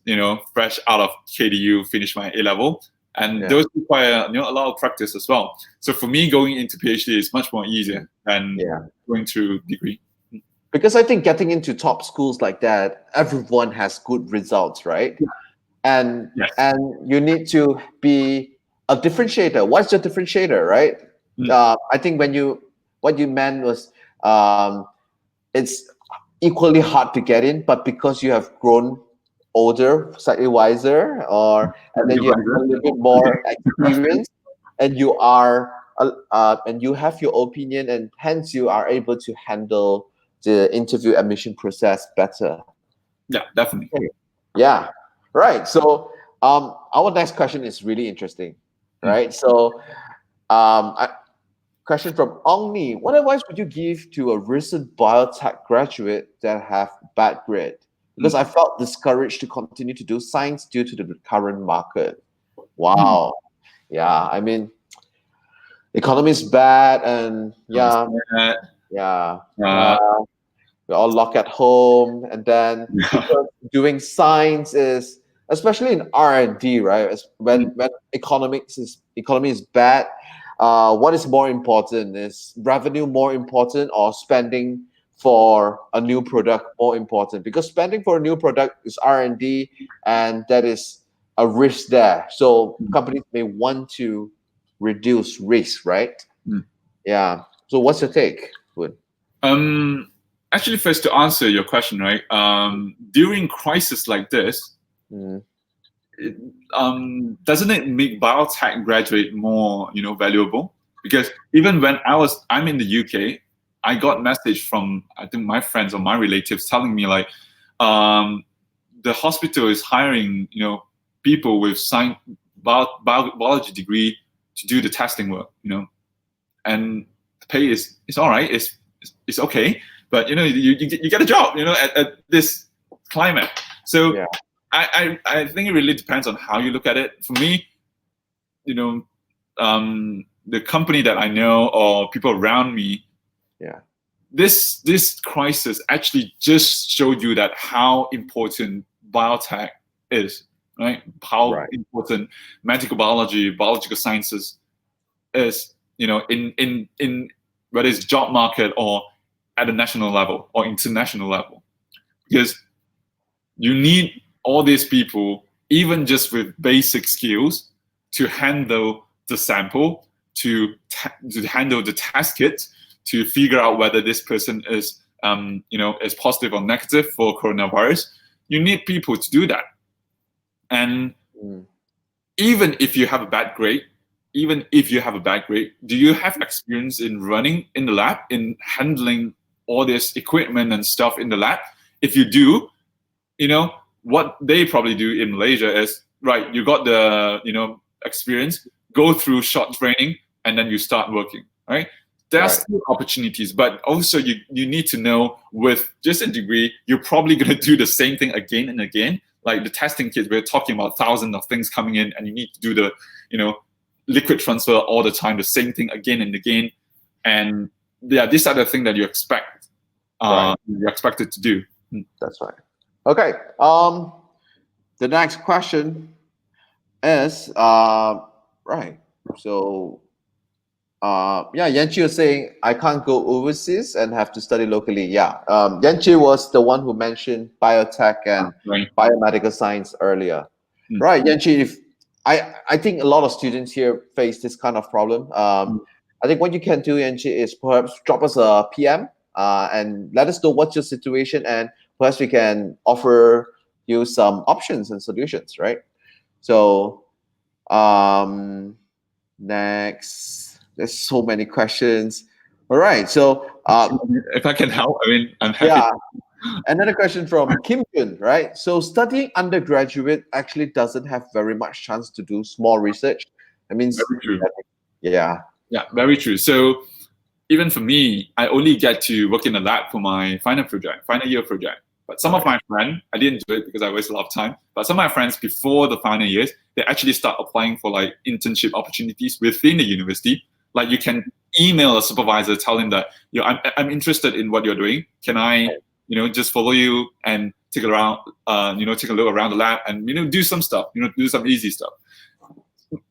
B: fresh out of KDU, finished my A-level. And those require a lot of practice as well. So for me, going into PhD is much more easier than going through degree.
A: Because I think getting into top schools like that, everyone has good results, right? Yeah. And you need to be a differentiator. What's your differentiator, right? I think what you meant was it's equally hard to get in, but because you have grown older, slightly wiser, and then you have a little bit more experience, and you have your opinion, and hence you are able to handle the interview admission process better.
B: Yeah, definitely.
A: Okay. Yeah, right. So our next question is really interesting, right? So question from Ong Ni: what advice would you give to a recent biotech graduate that have bad grade? Because I felt discouraged to continue to do science due to the current market. Wow. Yeah, I mean, economy is bad, and we're all locked at home, and then doing science is, especially in R&D, right? When economy is bad, what is more important? Is revenue more important, or spending for a new product more important? Because spending for a new product is R&D, and that is a risk there. So companies may want to reduce risk, right? Yeah. So what's your take, Boon?
B: Actually, first to answer your question, right? During crisis like this, doesn't it make biotech graduate more, valuable? Because even when I'm in the UK, I got message from, I think, my friends or my relatives telling me like, the hospital is hiring, people with biology degree to do the testing work, and the pay is all right, it's okay, but you get a job, at this climate. So
A: Yeah.
B: I think it really depends on how you look at it. For me, the company that I know or people around me,
A: Yeah.
B: This crisis actually just showed you that how important biotech is, right? How
A: Right.
B: important medical biology, biological sciences is, in whether it's job market or at a national level or international level, because you need all these people, even just with basic skills, to handle the sample, to handle the test kit, to figure out whether this person is, is positive or negative for coronavirus. You need people to do that. And even if you have a bad grade, do you have experience in running in the lab, in handling all this equipment and stuff in the lab? If you do, what they probably do in Malaysia is, right, you got the, experience, go through short training, and then you start working, right? There are still opportunities, but also you need to know, with just a degree, you're probably going to do the same thing again and again. Like the testing kits, we're talking about thousands of things coming in, and you need to do the, liquid transfer all the time, the same thing again and again. And yeah, these are the things that you expect, you're expected to do.
A: That's right. Okay. The next question is right. So Yan-Chi was saying, I can't go overseas and have to study locally. Yeah. Yan-Chi was the one who mentioned biotech and biomedical science earlier. Right, Yan-Chi, I think a lot of students here face this kind of problem. I think what you can do, Yan-Chi, is perhaps drop us a PM and let us know what's your situation, and perhaps we can offer you some options and solutions, right? So next, there's so many questions. All right, so
B: if I can help, I'm happy.
A: Yeah. Another question from Kim Jun, right? So studying undergraduate actually doesn't have very much chance to do small research.
B: Very true.
A: Yeah.
B: Yeah, very true. So even for me, I only get to work in the lab for my final year project. But some of my friends, I didn't do it because I wasted a lot of time. But some of my friends, before the final years, they actually start applying for like internship opportunities within the university. Like you can email a supervisor, tell him that, I'm interested in what you're doing. Can I, just follow you and take a look around the lab and do some stuff, do some easy stuff.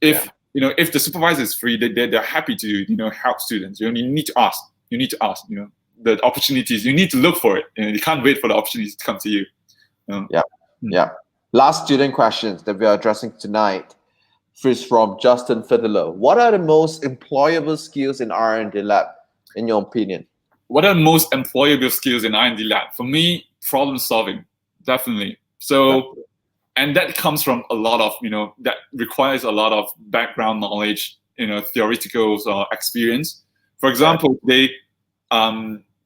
B: If the supervisor is free, they're happy to help students. You need to ask. The opportunities, you need to look for it. You can't wait for the opportunities to come to you.
A: Yeah. Last student questions that we are addressing tonight is from Justin Fiddler. What are the most employable skills in R&D lab, in your opinion?
B: What are the most employable skills in R&D lab? For me, problem solving, definitely. So, and that comes from a lot of, that requires a lot of background knowledge, theoretical experience. For example,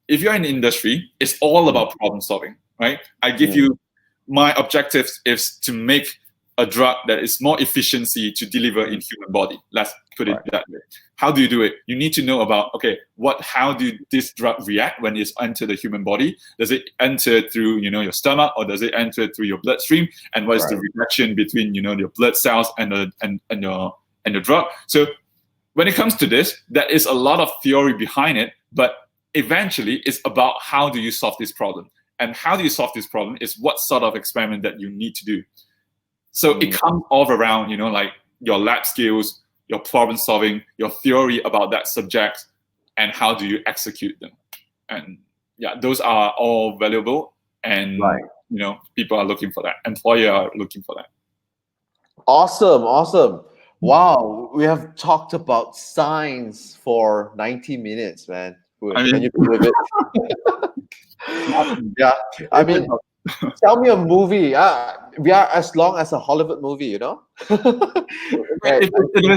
B: if you're in the industry, it's all about problem solving, right? I give you, my objective is to make a drug that is more efficiency to deliver in human body. Let's put it that way. How do you do it? You need to know about, how do this drug react when it's entered the human body? Does it enter through, your stomach, or does it enter through your bloodstream? And what is the reaction between, your blood cells and the drug? So when it comes to this, there is a lot of theory behind it, but eventually it's about how do you solve this problem? And how do you solve this problem is what sort of experiment that you need to do. So it comes all around, like your lab skills, your problem solving, your theory about that subject, and how do you execute them. And those are all valuable, and people are looking for that. Employer are looking for that.
A: Awesome. Wow, we have talked about science for 90 minutes, man. Can you believe it? Yeah, tell me a movie. We are as long as a Hollywood movie,
B: It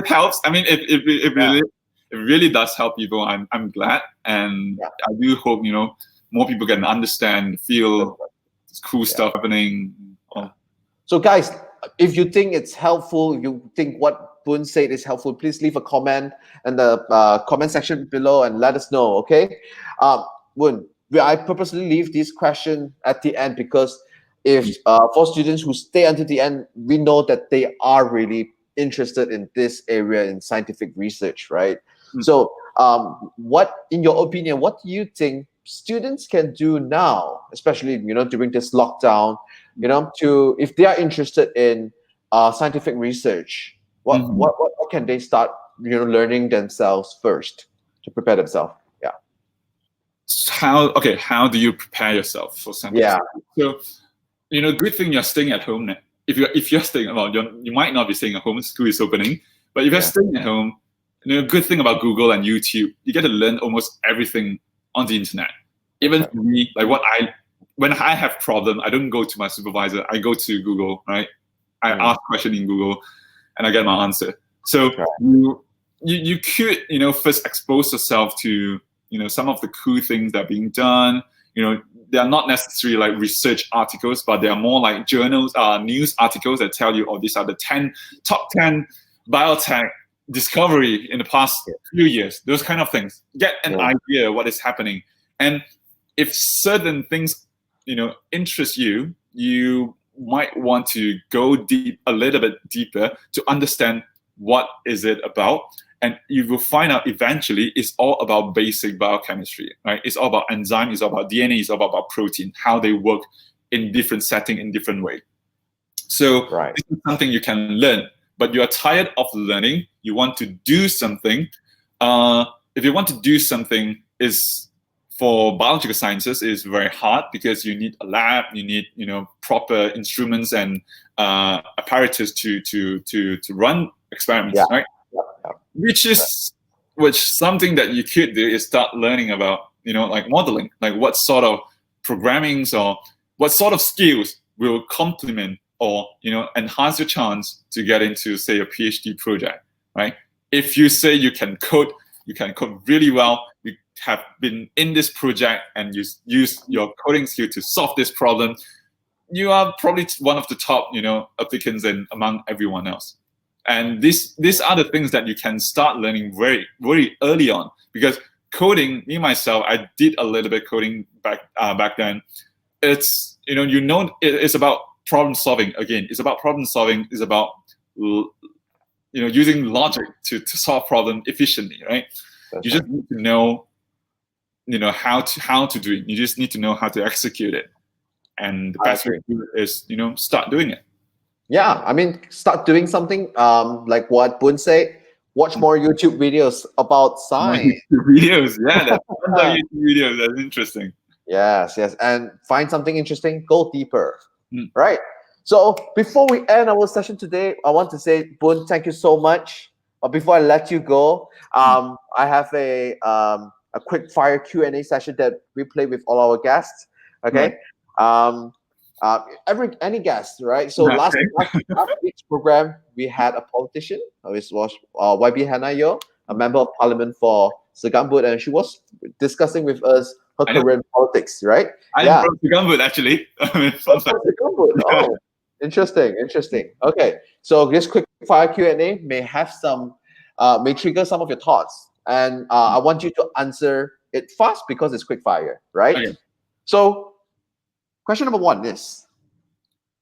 B: helps. It really does help people. I'm glad, and I do hope more people can understand, feel cool stuff happening.
A: So guys, if you think it's helpful, you think what Boon said is helpful, please leave a comment in the comment section below and let us know, okay? Boon, I purposely leave this question at the end because if for students who stay until the end, we know that they are really interested in this area in scientific research, right? So what, in your opinion, what do you think students can do now, especially during this lockdown, to, if they are interested in scientific research, what can they start learning themselves first to prepare themselves? Yeah.
B: How do you prepare yourself for something?
A: Yeah.
B: So good thing you're staying at home now. If you're staying, well, you might not be staying at home, school is opening, but if you're staying at home, good thing about Google and YouTube, you get to learn almost everything on the internet. Even for me, like when I have problem, I don't go to my supervisor, I go to Google, right? I ask question in Google and I get my answer. So you could, first expose yourself to, some of the cool things that are being done. They are not necessarily like research articles, but they are more like journals, news articles that tell you, oh, these are the top 10 biotech discovery in the past few years, those kind of things. Get an idea what is happening. And if certain things, interest you, you might want to go a little bit deeper to understand what is it about. And you will find out eventually it's all about basic biochemistry, right? It's all about enzyme, it's all about DNA, it's all about protein, how they work in different setting, in different way. So this is something you can learn, but you are tired of learning, you want to do something. If you want to do something, for biological sciences is very hard because you need a lab, you need proper instruments and apparatus to run experiments, right? Which something that you could do is start learning about like modeling, like what sort of programmings or what sort of skills will complement or enhance your chance to get into, say, a PhD project, right? If you say you can code really well, you have been in this project and you use your coding skill to solve this problem, you are probably one of the top applicants among everyone else. And these are the things that you can start learning very, very early on. Because coding, me myself, I did a little bit coding back then. It's it's about problem solving. Again, it's about problem solving. It's about using logic to solve problem efficiently, right? You just need to know how to do it. You just need to know how to execute it. And the best way to do it is start doing it.
A: Yeah, I mean, start doing something like what Boon said. Watch more YouTube videos about science.
B: Videos, that's YouTube videos. That's interesting.
A: Yes, and find something interesting. Go deeper, right? So before we end our session today, I want to say, Boon, thank you so much. But before I let you go, I have a quick fire Q&A session that we play with all our guests. Okay. Any guest, right? So last week's program, we had a politician, which was 𝗲𝗵𝗂, a member of parliament for 𝗟𝗵𝘂, and she was discussing with us her career in politics, right?
B: I'm from 𝗟𝗵𝘂, actually.
A: Oh, interesting. Okay, so this quick fire Q&A may have some, may trigger some of your thoughts, and I want you to answer it fast because it's quick fire, right?
B: Okay.
A: So, question number 1 is,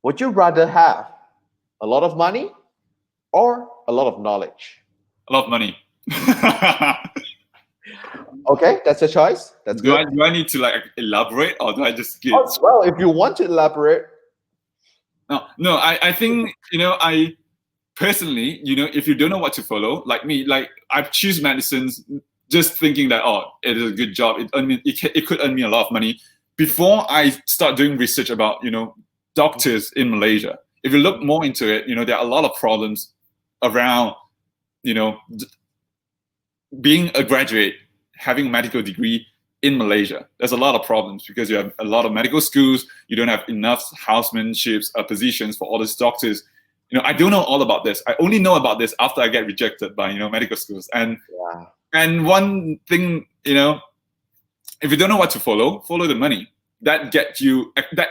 A: would you rather have a lot of money or a lot of knowledge?
B: A lot of money.
A: Okay, that's a choice. That's good.
B: Do I need to like elaborate, or do I just give?
A: Well, if you want to elaborate.
B: No. I think I personally, if you don't know what to follow, like me, like I choose medicines just thinking that it is a good job. It could earn me a lot of money. Before I start doing research about doctors in Malaysia, if you look more into it, there are a lot of problems around being a graduate, having a medical degree in Malaysia. There's a lot of problems because you have a lot of medical schools, you don't have enough housemanships positions for all these doctors. I don't know all about this. I only know about this after I get rejected by medical schools. And one thing, if you don't know what to follow the money. that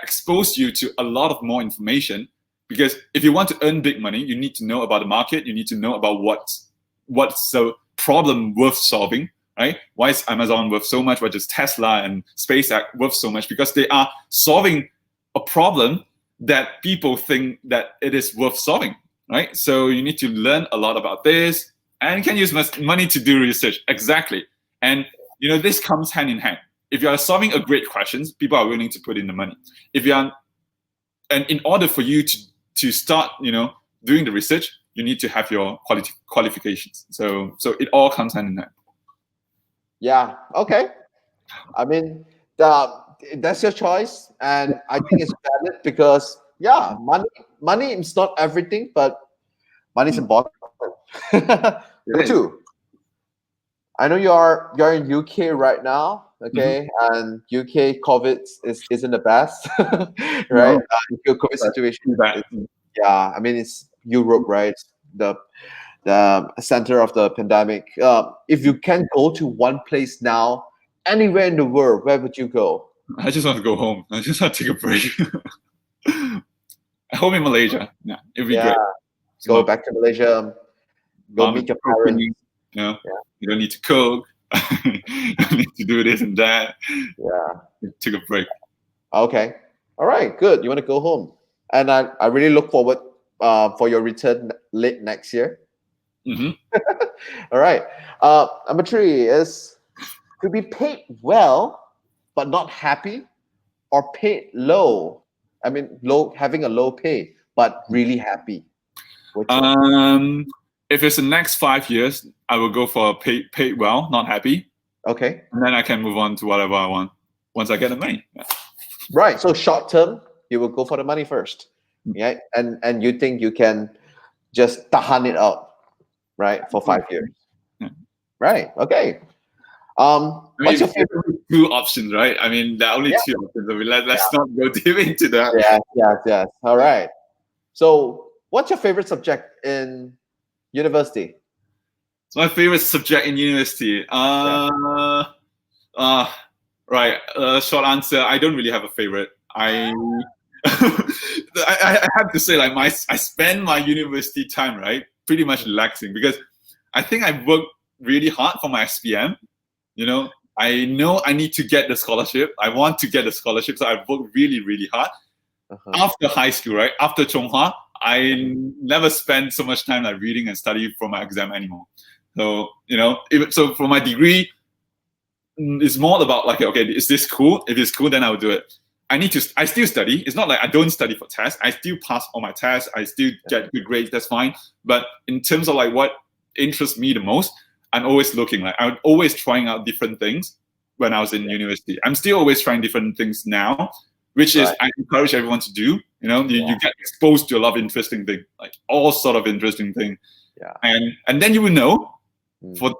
B: expose you to a lot of more information. Because if you want to earn big money, you need to know about the market. You need to know about what's the problem worth solving, right? Why is Amazon worth so much? Why is Tesla and SpaceX worth so much? Because they are solving a problem that people think that it is worth solving, right? So you need to learn a lot about this, and you can use money to do research. Exactly. And this comes hand in hand. If you are solving a great questions, people are willing to put in the money. And in order for you to start, doing the research, you need to have your qualifications. So it all comes hand in hand.
A: Yeah. Okay. I mean, that's your choice, and I think it's valid because money is not everything, but money is important. Number two, I know you're in UK right now, okay, and UK COVID isn't the best, right? Your COVID situation, I mean it's Europe, right? The center of the pandemic. If you can go to one place now, anywhere in the world, where would you go?
B: I just want to go home. I just want to take a break. Home in Malaysia. Yeah, it'd be great.
A: Go back to Malaysia. Go meet your parents.
B: You don't need to cook. You don't need to do this and that.
A: Yeah.
B: Take a break.
A: Okay. All right. Good. You want to go home, and I really look forward for your return late next year. All right. Number 3 is to be paid well but not happy, or paid low. I mean, having a low pay but really happy.
B: If it's the next 5 years, I will go for paid well, not happy.
A: Okay.
B: And then I can move on to whatever I want once I get the money. Yeah.
A: Right. So short term, you will go for the money first. Yeah. And you think you can just tahan it out, right, for 5 years.
B: Yeah.
A: Right. Okay. What's your favorite?
B: 2 options, right? I mean, there are only 2 options. Let's not go deep into that.
A: Yes. All right. So what's your favorite subject in university?
B: It's my favorite subject in university. Right. Short answer, I don't really have a favorite. I have to say, I spend my university time, right, pretty much relaxing, because I think I worked really hard for my SPM. I know I need to get the scholarship. I want to get the scholarship, so I worked really, really hard. After high school, right, after Chonghua, I never spent so much time reading and studying for my exam anymore. So so for my degree, it's more about okay, is this cool? If it's cool, then I'll do it. I still study. It's not like I don't study for tests. I still pass all my tests. I still get good grades. That's fine. But in terms of what interests me the most, I'm always looking. I'm always trying out different things when I was in university. I'm still always trying different things now, which is I encourage everyone to do. You get exposed to a lot of interesting things, all sort of interesting things. Yeah. And then you will know. For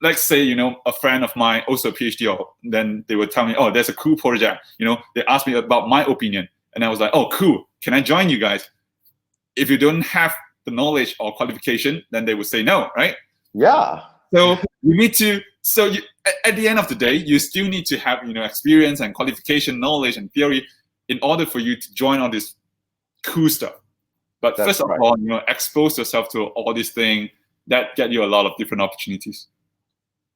B: let's say, a friend of mine, also a PhD, then they would tell me, oh, there's a cool project. They asked me about my opinion, and I was like, oh, cool. Can I join you guys? If you don't have the knowledge or qualification, then they would say no, right?
A: Yeah.
B: So you need to. So at the end of the day, you still need to have experience and qualification, knowledge and theory, in order for you to join all this cool stuff. But first of all, expose yourself to all these things that get you a lot of different opportunities.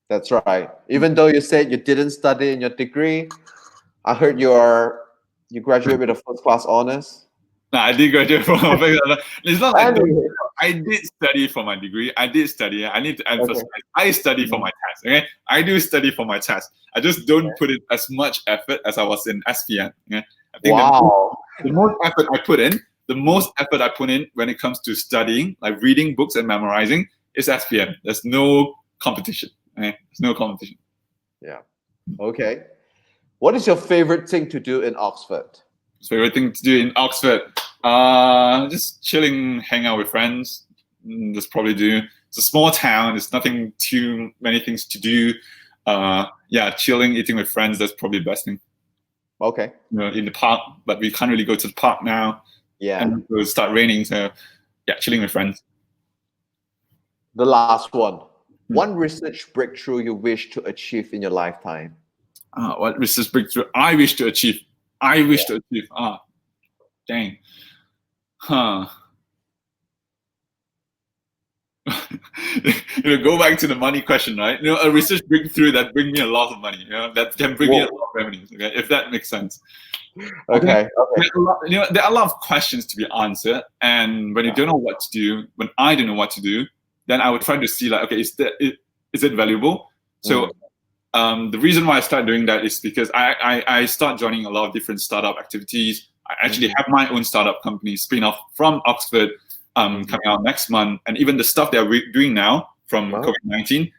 A: That's right. Even though you said you didn't study in your degree, I heard you graduated with a first-class honors.
B: No, I did graduate from a first-class. It's not like I did study for my degree. I did study. I need to emphasize. Okay. I study for my test. Okay, I do study for my test. I just don't put in as much effort as I was in SPM. Okay? I think the most effort I put in, when it comes to studying, like reading books and memorizing, is SPM. There's no competition. Okay? There's no competition.
A: Yeah. Okay. What is your favorite thing to do in Oxford?
B: Favorite thing to do in Oxford? Just chilling, hang out with friends. Just probably do. It's a small town. There's nothing too many things to do. Chilling, eating with friends. That's probably the best thing.
A: Okay.
B: In the park, but we can't really go to the park now.
A: Yeah.
B: And it will start raining, so chilling with friends.
A: The last one. One research breakthrough you wish to achieve in your lifetime?
B: What research breakthrough I wish to achieve? I wish to achieve. Dang. Go back to the money question, right? A research breakthrough that bring me a lot of money, that can bring me a lot of revenues, okay? If that makes sense.
A: Okay.
B: There are a lot of questions to be answered, and when you don't know what to do, when I don't know what to do, then I would try to see, like, okay, is it valuable? So the reason why I start doing that is because I start joining a lot of different startup activities. I actually have my own startup company, spin-off from Oxford, coming out next month, and even the stuff that we're doing now from COVID-19,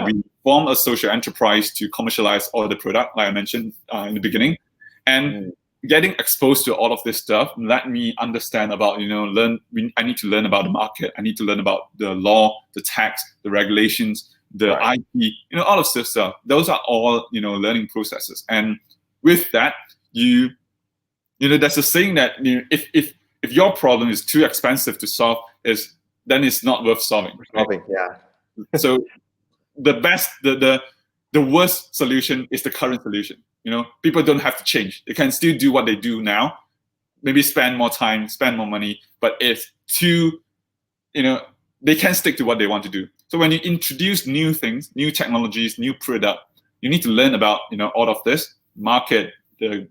B: we form a social enterprise to commercialize all the product, like I mentioned in the beginning, and getting exposed to all of this stuff let me understand about, I need to learn about the market, I need to learn about the law, the tax, the regulations, the IP, all of this stuff. Those are all, learning processes. And with that, there's a saying that if your problem is too expensive to solve, then it's not worth solving. Right? So the worst solution is the current solution. People don't have to change. They can still do what they do now, maybe spend more time, spend more money, but it's too, they can stick to what they want to do. So when you introduce new things, new technologies, new product, you need to learn about, all of this market, the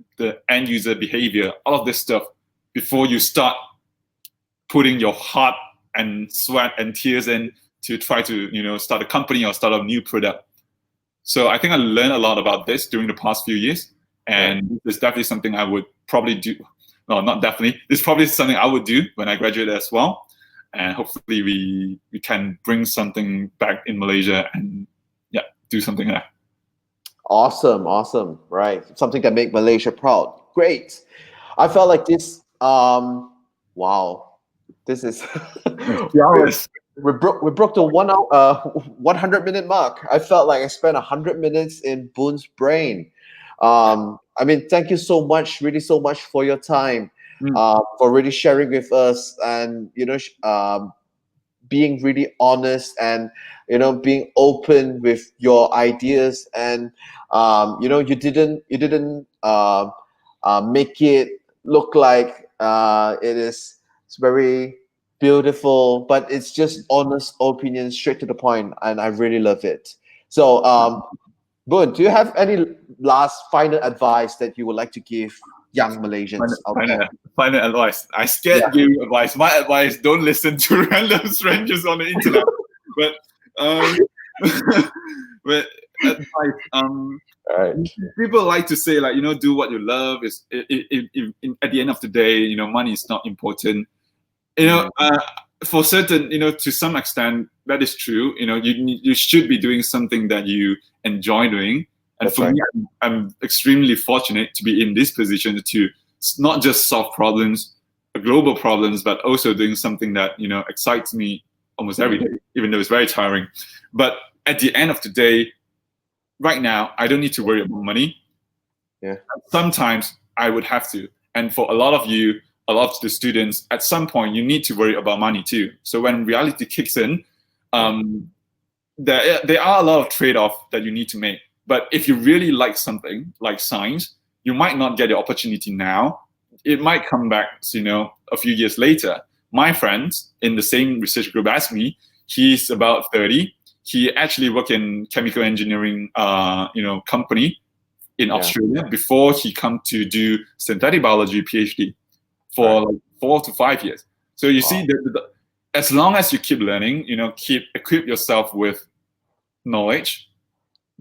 B: end user behavior, all of this stuff before you start putting your heart and sweat and tears in to try to, start a company or start a new product. So I think I learned a lot about this during the past few years, and it's definitely something I would probably do. No, not definitely. It's probably something I would do when I graduate as well. And hopefully we can bring something back in Malaysia and do something like that.
A: Awesome. Right. Something that make Malaysia proud. Great. I felt like this, wow. This is, we broke the 1 hour, 100-minute mark. I felt like I spent 100 minutes in Boon's brain. Thank you so much, really so much for your time, for really sharing with us, and being really honest, and being open with your ideas, and you didn't make it look like it's very beautiful, but it's just honest opinions, straight to the point, and I really love it. So Boon, do you have any last final advice that you would like to give young Malaysians out there?
B: Final advice. I scared give you advice. My advice: don't listen to random strangers on the internet. But advice. People like to say, like, do what you love. Is at the end of the day, money is not important. For certain, to some extent, that is true. You should be doing something that you enjoy doing. And for me, I'm extremely fortunate to be in this position to not just solve problems, global problems, but also doing something that, excites me almost every day, even though it's very tiring. But at the end of the day, right now, I don't need to worry about money. Sometimes I would have to. And for a lot of you, a lot of the students, at some point, you need to worry about money too. So when reality kicks in, there are a lot of trade-offs that you need to make. But if you really like something, like science, you might not get the opportunity now. It might come back, a few years later. My friend in the same research group as me, he's about 30. He actually worked in chemical engineering, company in Australia before he come to do synthetic biology PhD for like 4 to 5 years. So you see, as long as you keep learning, equip yourself with knowledge.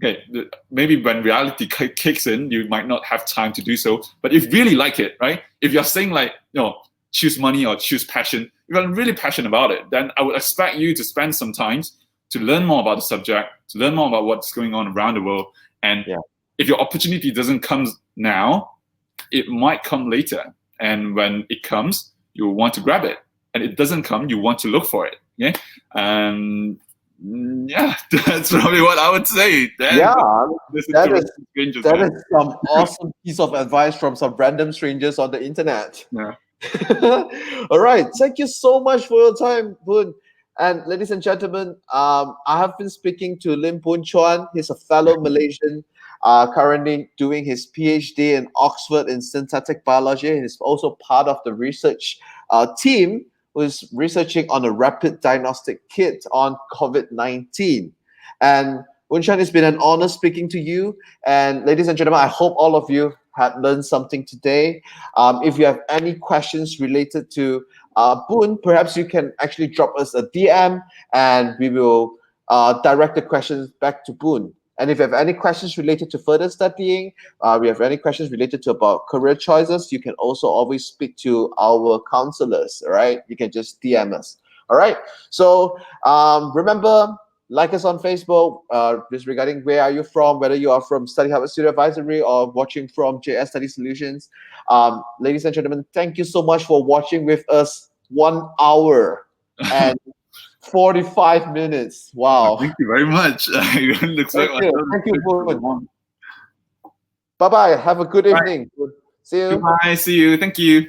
B: Okay, maybe when reality kicks in, you might not have time to do so. But if you really like it, right? If you're saying like, choose money or choose passion, if you're really passionate about it, then I would expect you to spend some time to learn more about the subject, to learn more about what's going on around the world. And if your opportunity doesn't come now, it might come later. And when it comes, you want to grab it. And it doesn't come, you want to look for it. That's probably what I would say. That
A: is some awesome piece of advice from some random strangers on the internet. All right, thank you so much for your time, Boon. And ladies and gentlemen, I have been speaking to Lim Boon Chuan. He's a fellow Malaysian currently doing his PhD in Oxford in synthetic biology. He's also part of the research team who's researching on a rapid diagnostic kit on COVID-19. And Boon, it's been an honor speaking to you. And ladies and gentlemen, I hope all of you had learned something today. If you have any questions related to Boon, perhaps you can actually drop us a DM and we will direct the questions back to Boon. And if you have any questions related to further studying, we have any questions related to about career choices, you can also always speak to our counselors, all right? You can just DM us, all right? So remember, like us on Facebook, just regarding where are you from, whether you are from Study Harvard Student Advisory or watching from JS Study Solutions. Ladies and gentlemen, thank you so much for watching with us 1 hour and 45 minutes. Wow.
B: Thank you very much. It looks
A: Thank
B: like
A: you. Thank you, Boon. Bye-bye. Have a good evening. See you.
B: Goodbye. See you. Thank you.